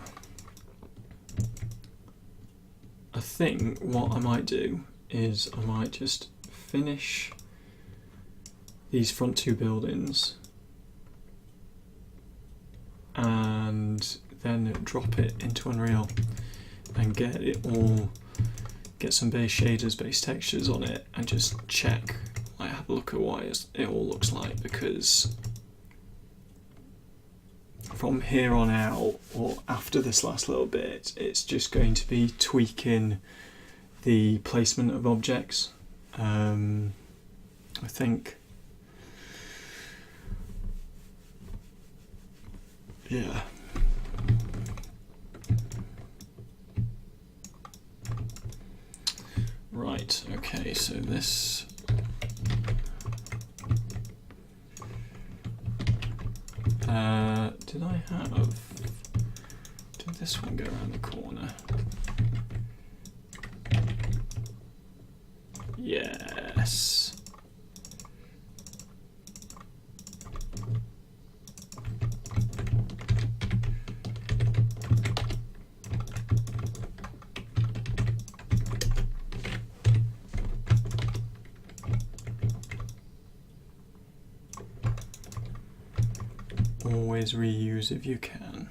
S1: I think what I might do is I might just finish these front 2 buildings and then drop it into Unreal and get some base shaders, base textures on it, and just check, like have a look at what it all looks like, because from here on out, or after this last little bit, it's just going to be tweaking the placement of objects. I think, yeah. Right, okay, so this did this one go around the corner? Yes. Always reuse if you can.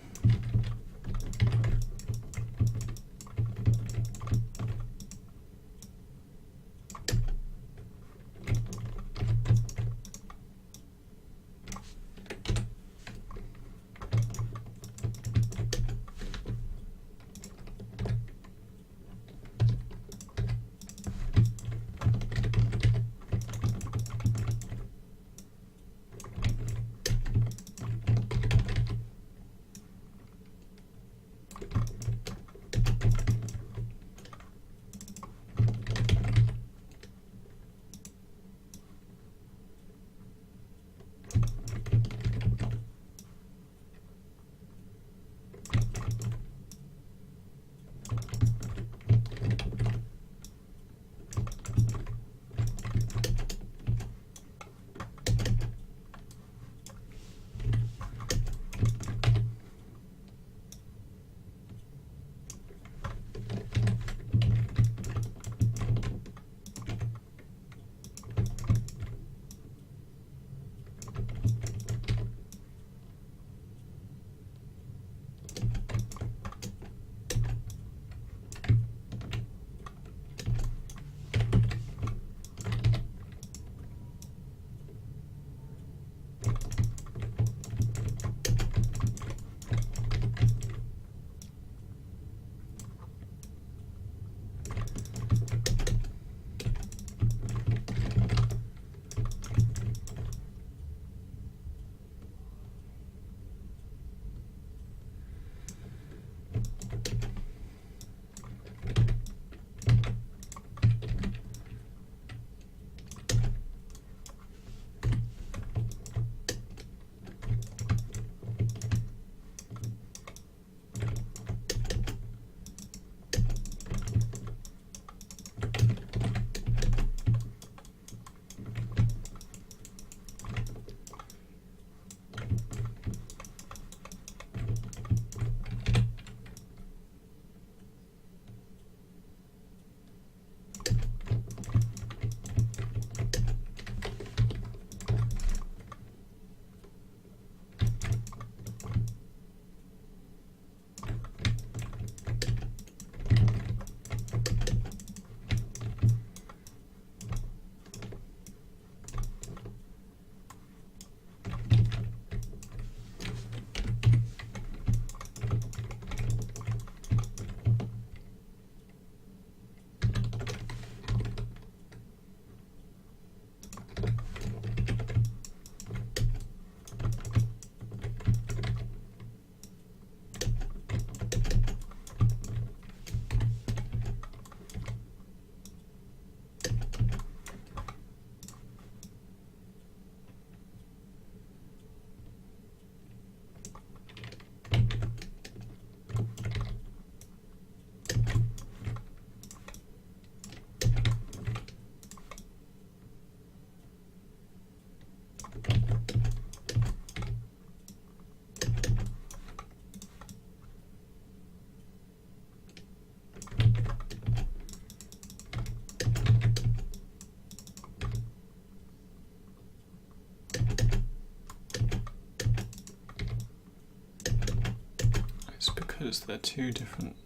S1: because they're two different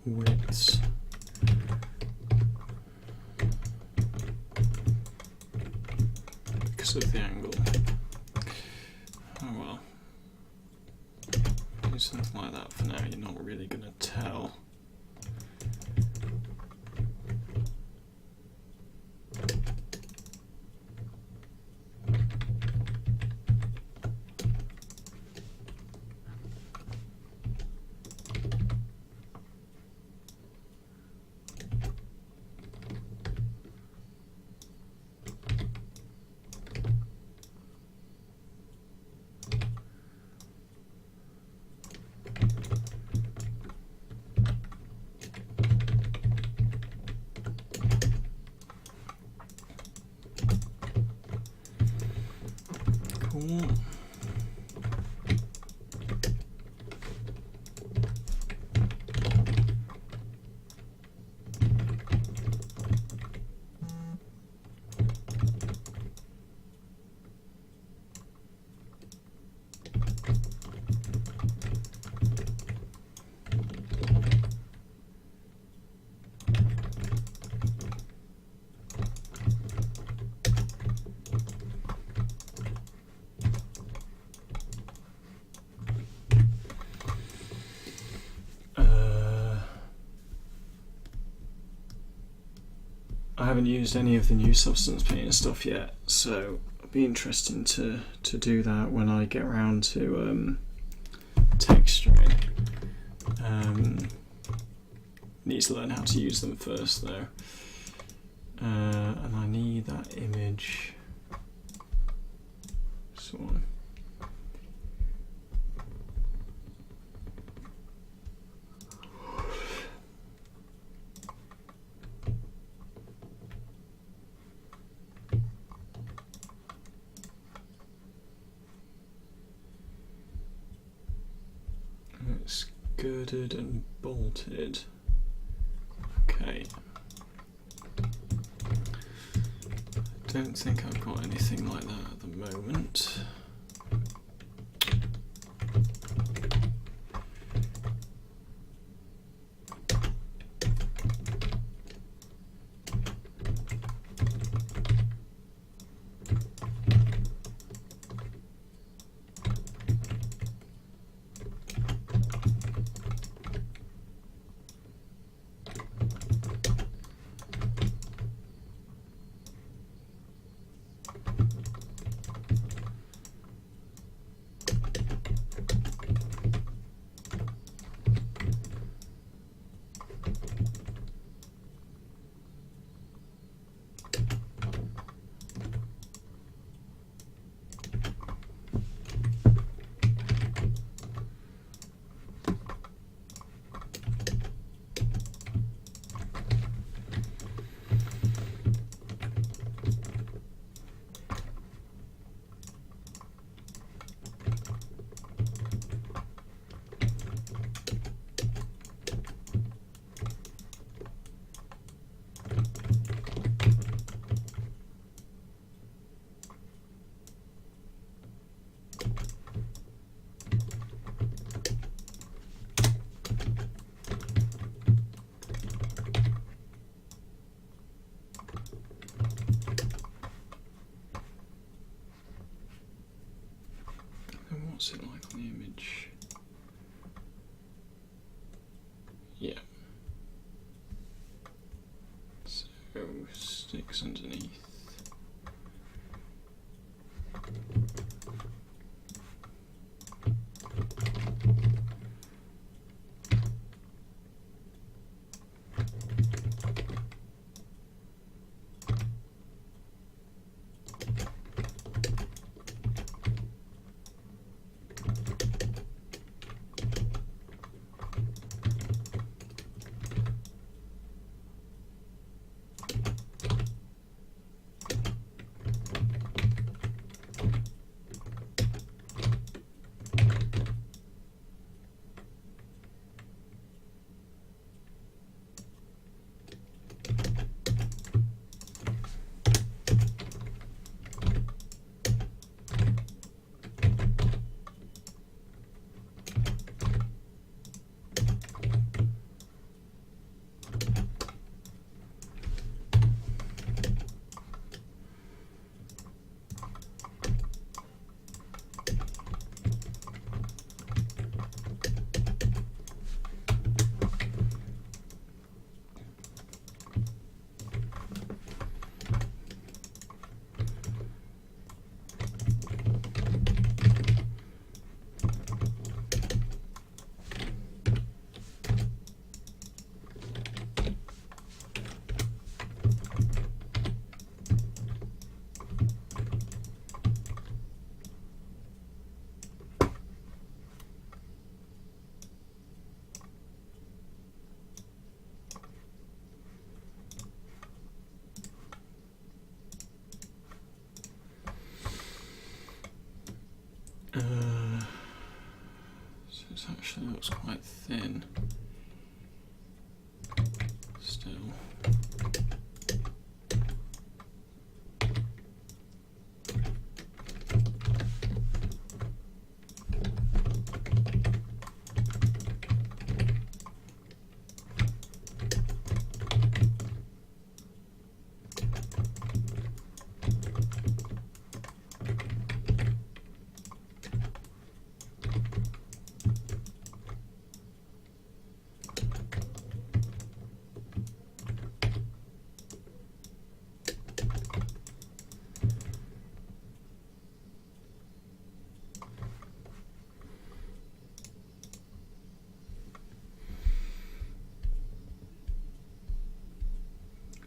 S1: widths. Because of the angle. Oh well. Do something like that for now, you're not really going to tell. Cool. I haven't used any of the new substance painter stuff yet, so it'll be interesting to do that when I get around to texturing. Need to learn how to use them first though, and I need that image. So on. It's girded and bolted. Okay. I don't think I've got anything like that at the moment. What's it like on the image? Yeah. So sticks underneath. So it actually looks quite thin still.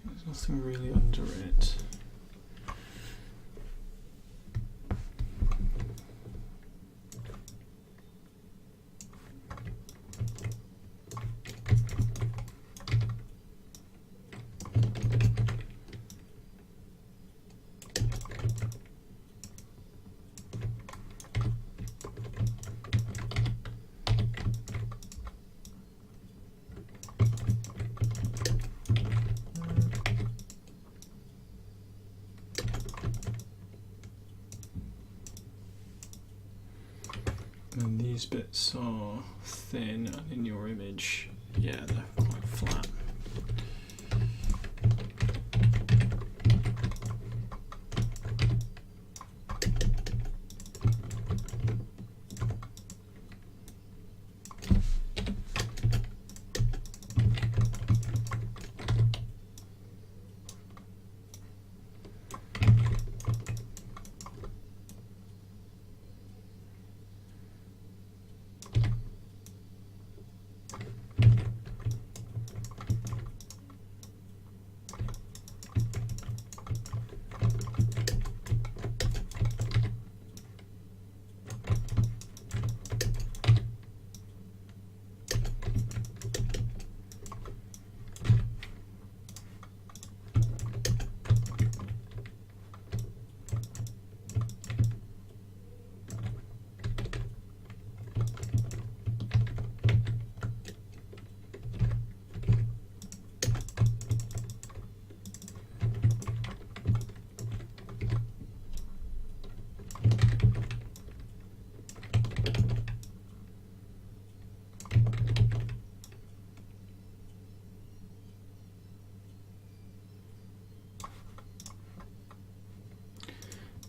S1: There's nothing really under it. And these bits are thin, and in your image, yeah, they're quite flat.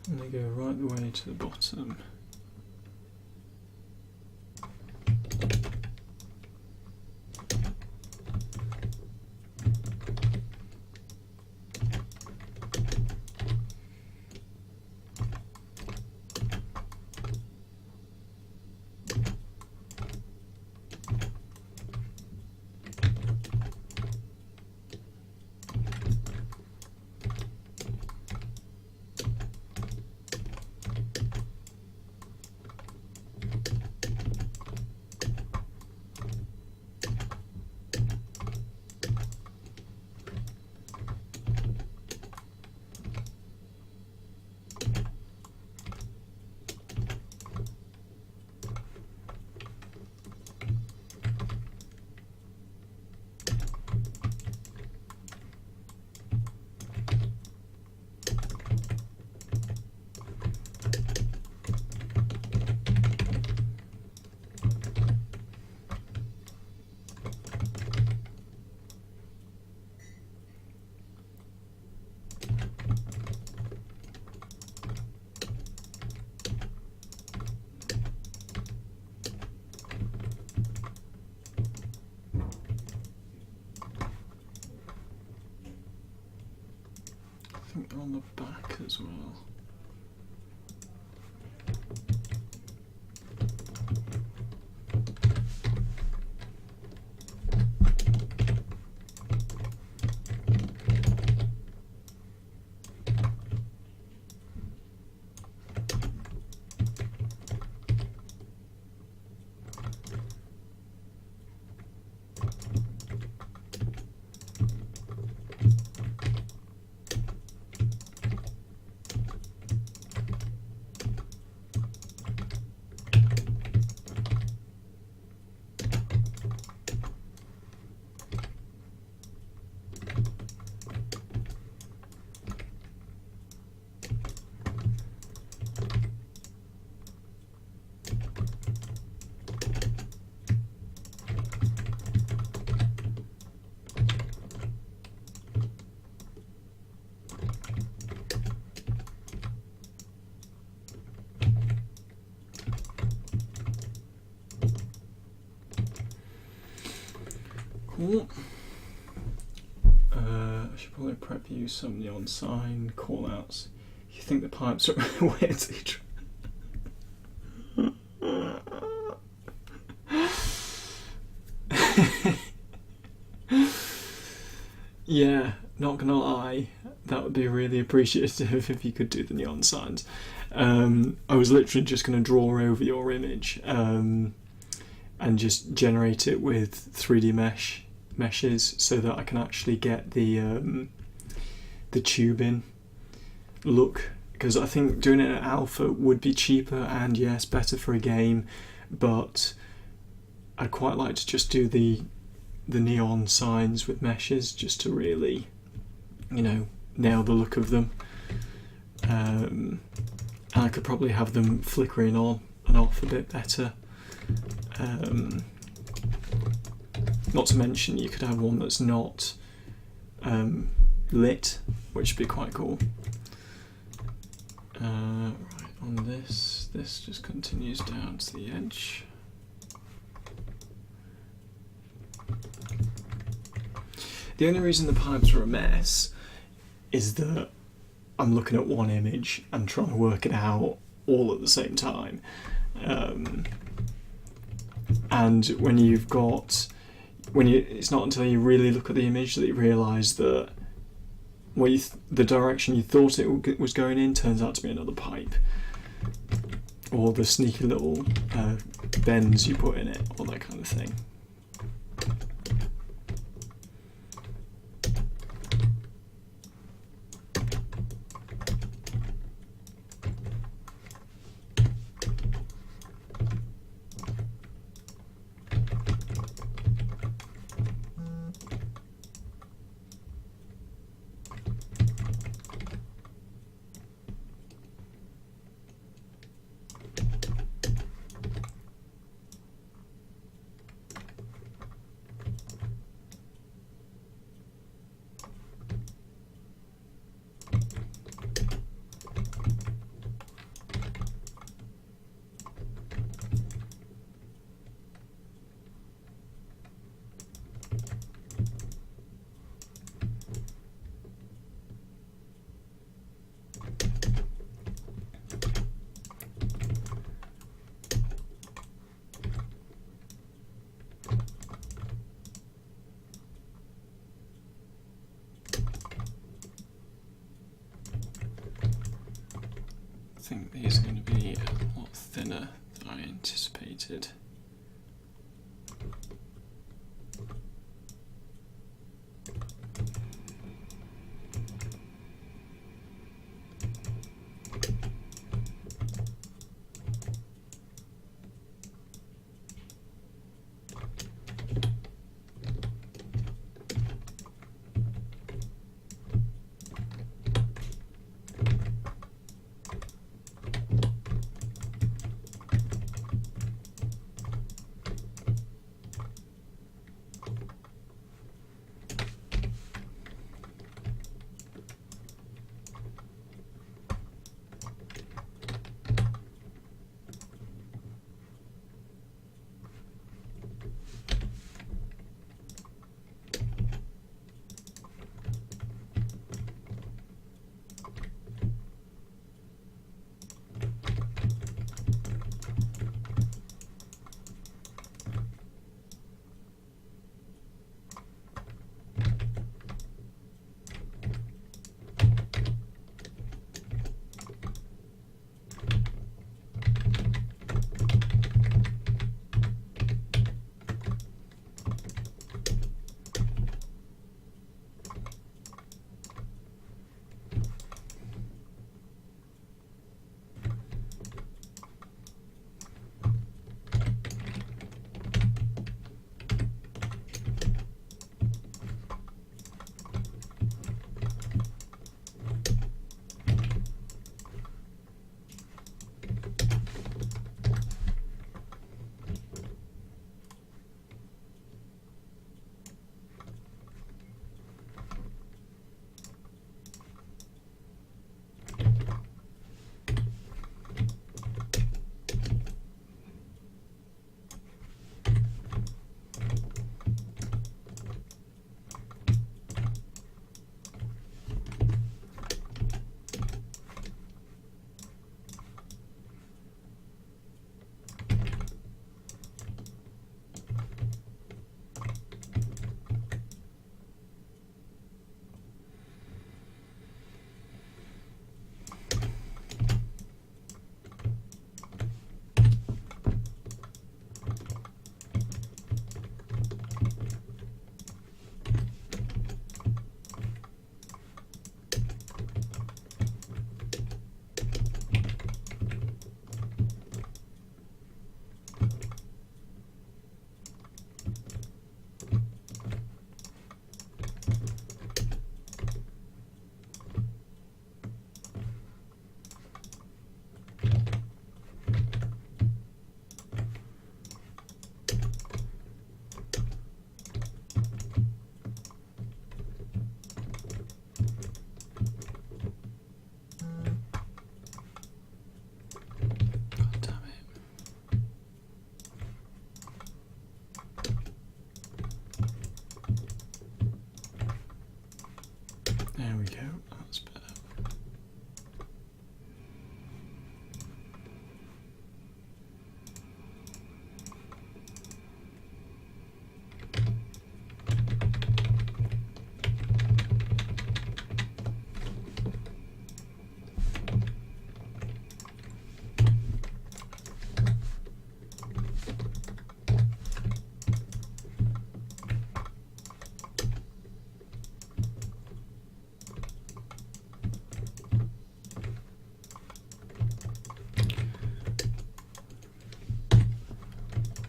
S1: And they go right the way to the bottom. I think on the back as well. Cool. I should probably prep you some neon sign callouts. You think the pipes are weirdly Yeah, not gonna lie, that would be really appreciative if you could do the neon signs. I was literally just gonna draw over your image and just generate it with 3D meshes so that I can actually get the tubing look, because I think doing it at alpha would be cheaper and yes, better for a game, but I'd quite like to just do the neon signs with meshes just to really, you know, nail the look of them. And I could probably have them flickering on and off a bit better. Not to mention you could have one that's not lit, which would be quite cool. Right, on this just continues down to the edge. The only reason the pipes are a mess is that I'm looking at one image and trying to work it out all at the same time. And when it's not until you really look at the image that you realise that the direction you thought it was going in turns out to be another pipe, or the sneaky little bends you put in it, or that kind of thing. I think these are going to be a lot thinner than I anticipated.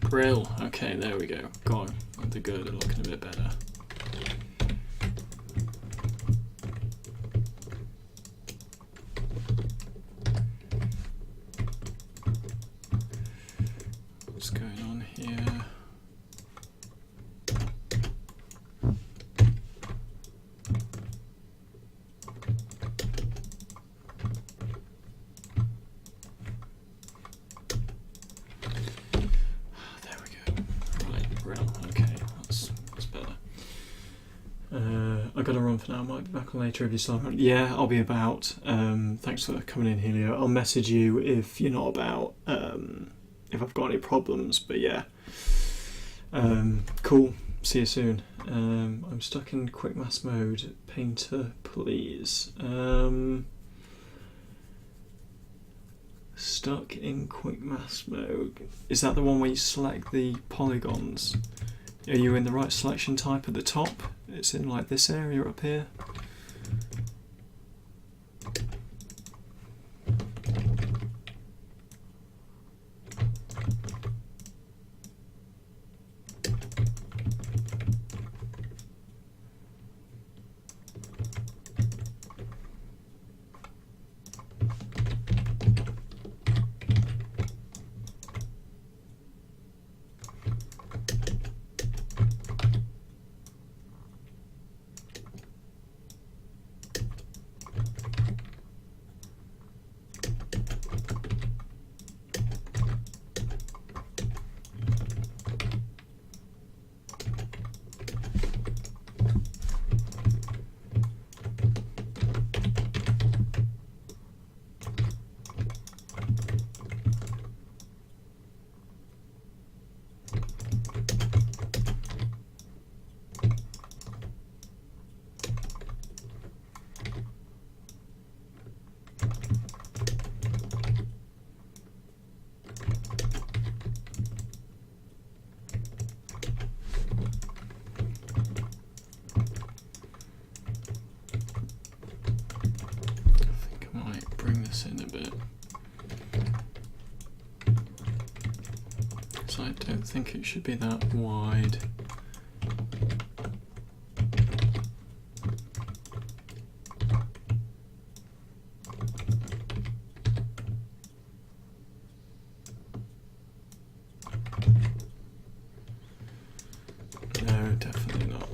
S1: Brill. Okay, there we go. Got the girder looking a bit better. What's going on here? I gotta run for now. I might be back on later if you still haven't. Yeah, I'll be about. Thanks for coming in, Helio. I'll message you if you're not about, if I've got any problems, but yeah. Cool. See you soon. I'm stuck in quick mask mode. Painter, please. Stuck in quick mask mode. Is that the one where you select the polygons? Are you in the right selection type at the top? It's in like this area up here. In a bit, so I don't think it should be that wide. No, definitely not.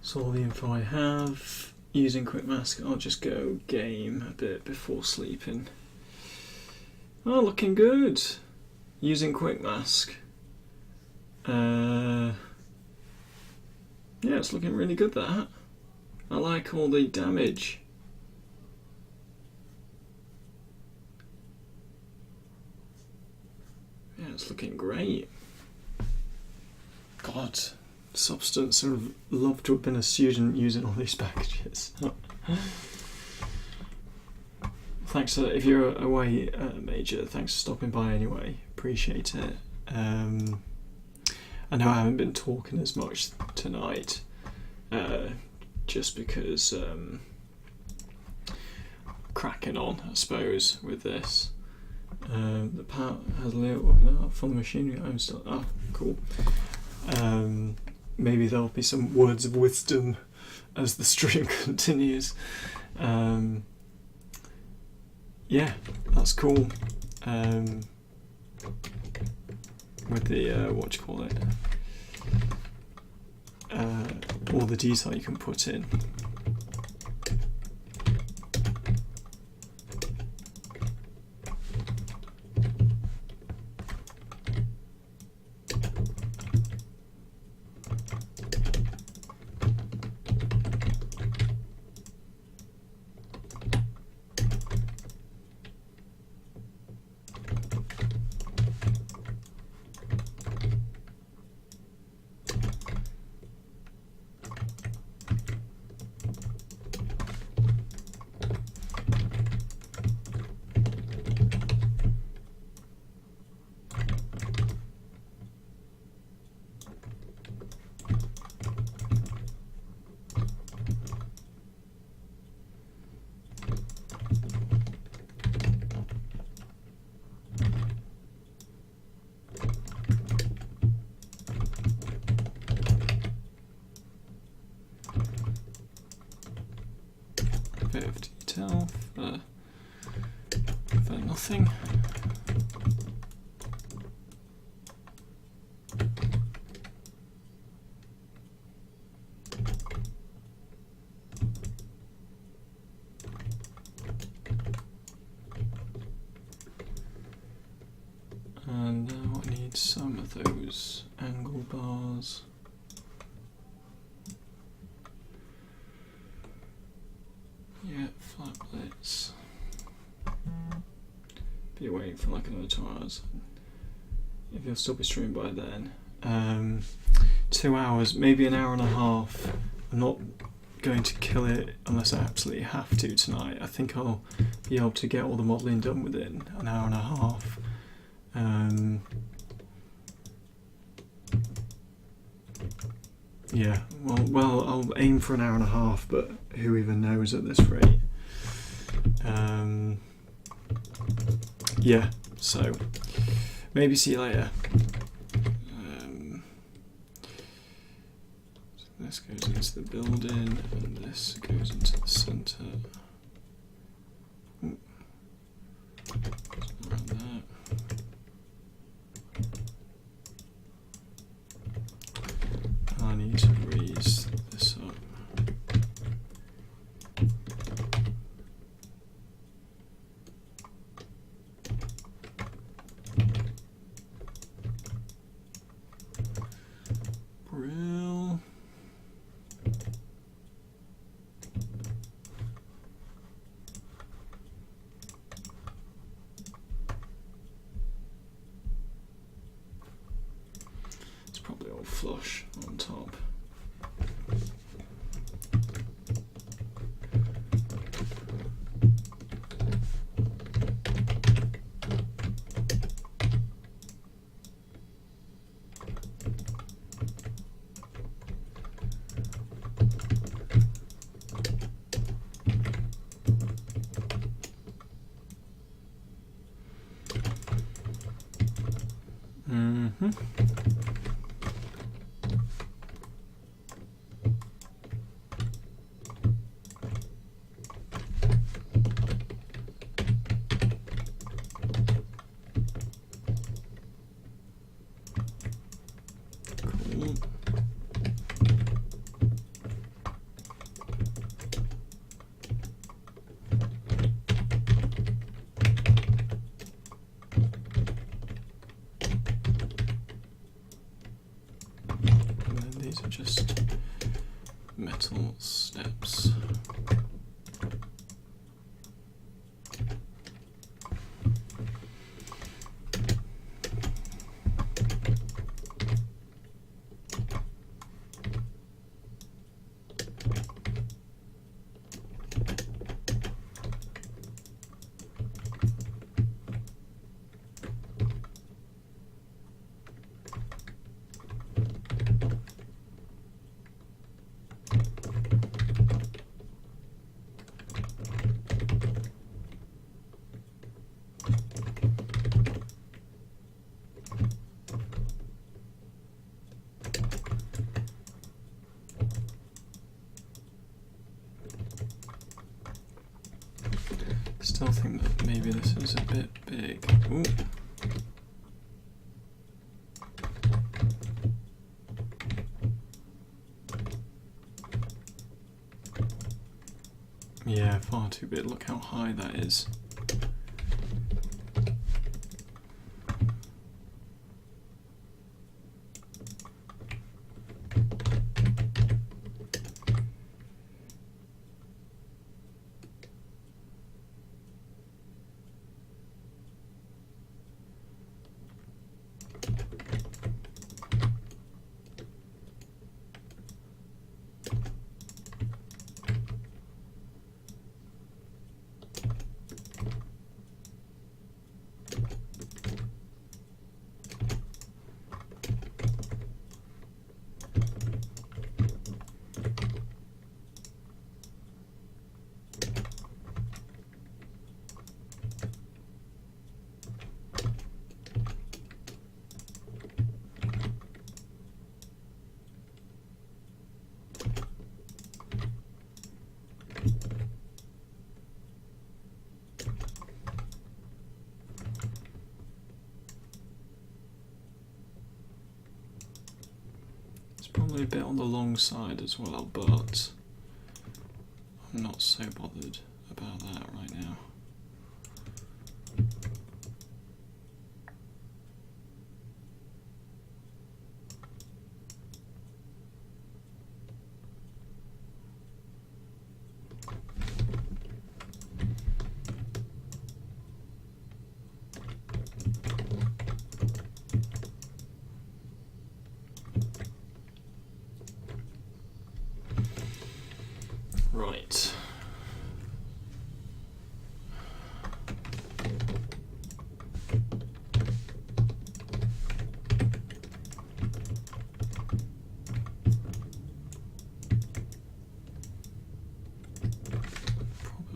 S1: So all the info I have. Using quick mask, I'll just go game a bit before sleeping. Oh, looking good. Using quick mask. Yeah, it's looking really good, that. I like all the damage. Yeah, it's looking great. God, Substance, I would have loved to have been a student using all these packages. Thanks, if you're away, Major, thanks for stopping by anyway. Appreciate it. I know I haven't been talking as much tonight, just because cracking on, I suppose, with this. The part has a little from the machinery. I'm still cool. Maybe there'll be some words of wisdom as the stream continues. Yeah, that's cool. With the what do you call it? All the detail you can put in. Bit of detail for nothing. And now I need some of those angle bars. Yeah, flat plates. Be waiting for like another 2 hours. If you'll still be streaming by then. 2 hours, maybe an hour and a half. I'm not going to kill it unless I absolutely have to tonight. I think I'll be able to get all the modelling done within an hour and a half. Yeah, well, I'll aim for an hour and a half, but who even knows at this rate? Yeah, so maybe see you later. So this goes into the building, and this goes into the centre. Around that. I need to raise this up. Brill. It's probably all flush on top. metal steps. Still think that maybe this is a bit big. Ooh. Yeah, far too big. Look how high that is. Probably a bit on the long side as well, but I'm not so bothered about that right now. Right.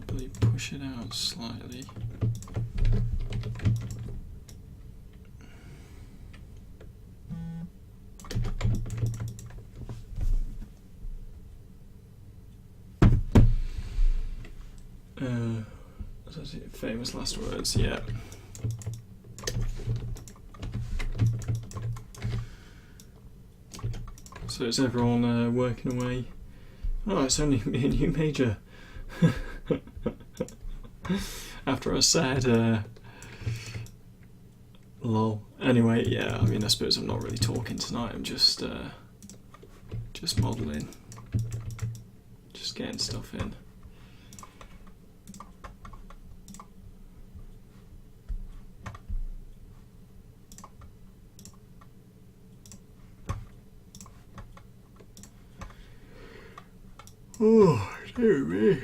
S1: Probably push it out slightly. Famous last words, yeah. So is everyone working away? Oh, it's only me and you, Major. After I said, lol. Anyway, yeah, I mean, I suppose I'm not really talking tonight. I'm just modelling, just getting stuff in. Oh, dear me.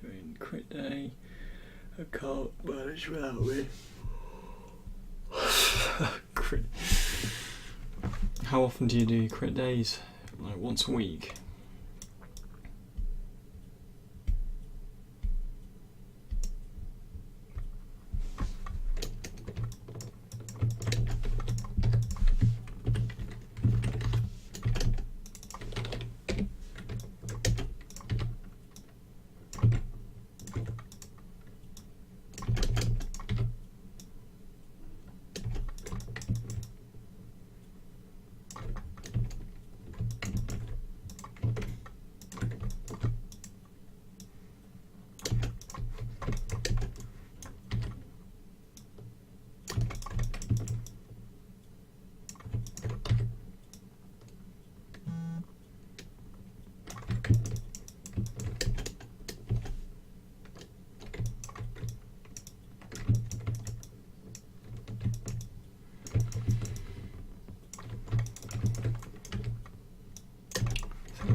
S1: Doing crit day. I can't manage without me. Crit. How often do you do crit days? Like once a week?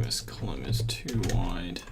S1: This column is too wide.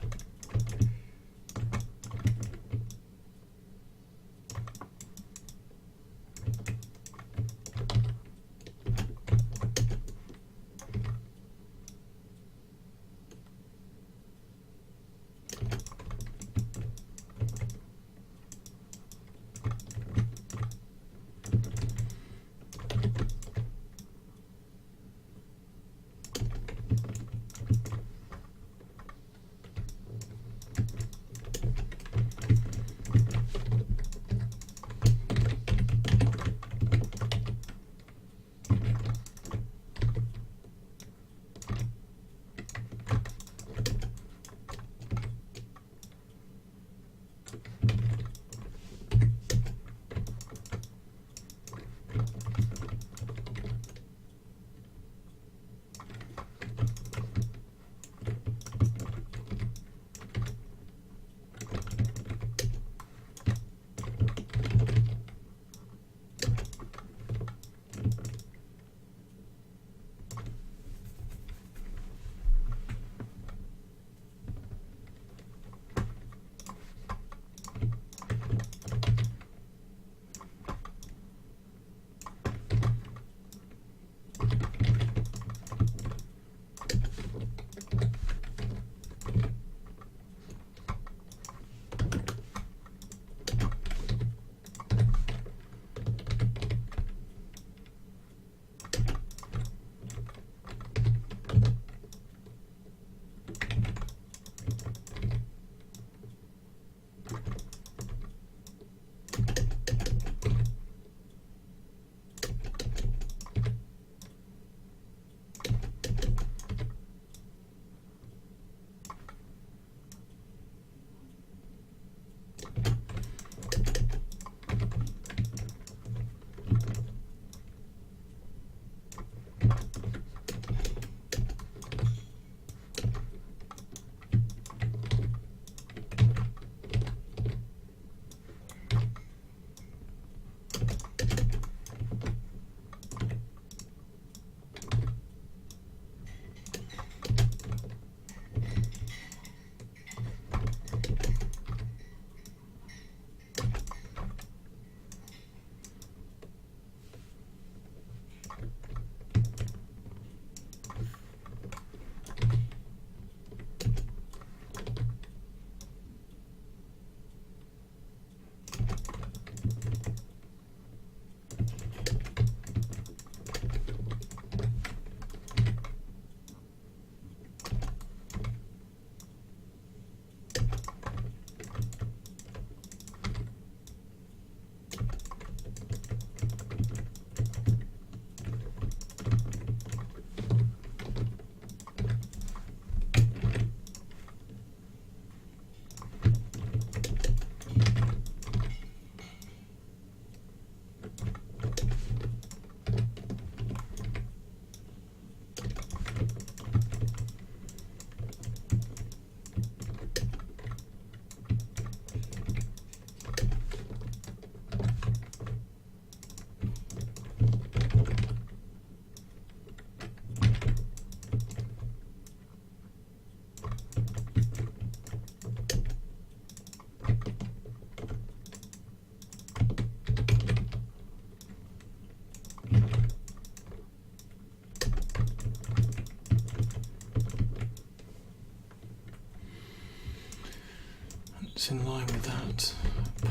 S1: right in line with that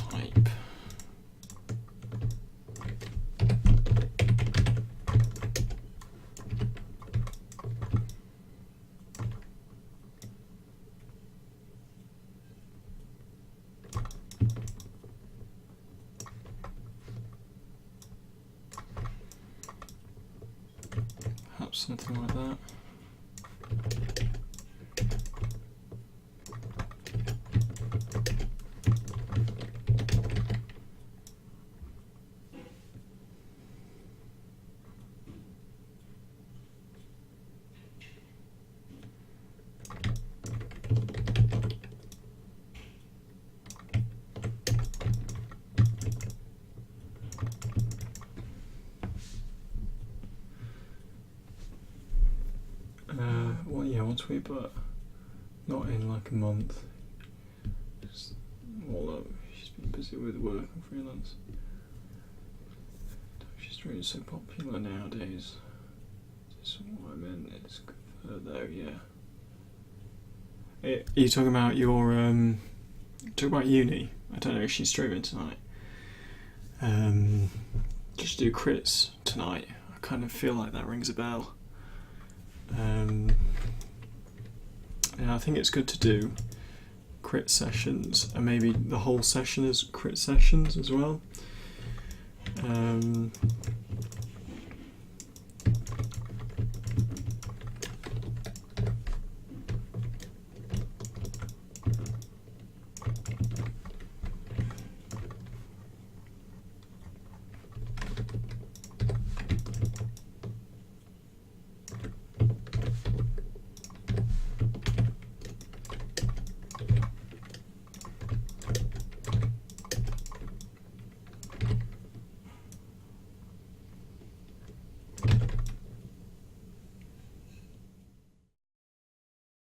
S1: pipe. Perhaps something like that. Well, yeah, once we put not in like a month. Although she's been busy with work and freelance. Scifi Street is so popular nowadays. That's what I meant. It's good for though, yeah. Are you talking about your talk about uni? I don't know if she's streaming tonight. Just do crits tonight. I kind of feel like that rings a bell. Yeah, I think it's good to do crit sessions and maybe the whole session as crit sessions as well.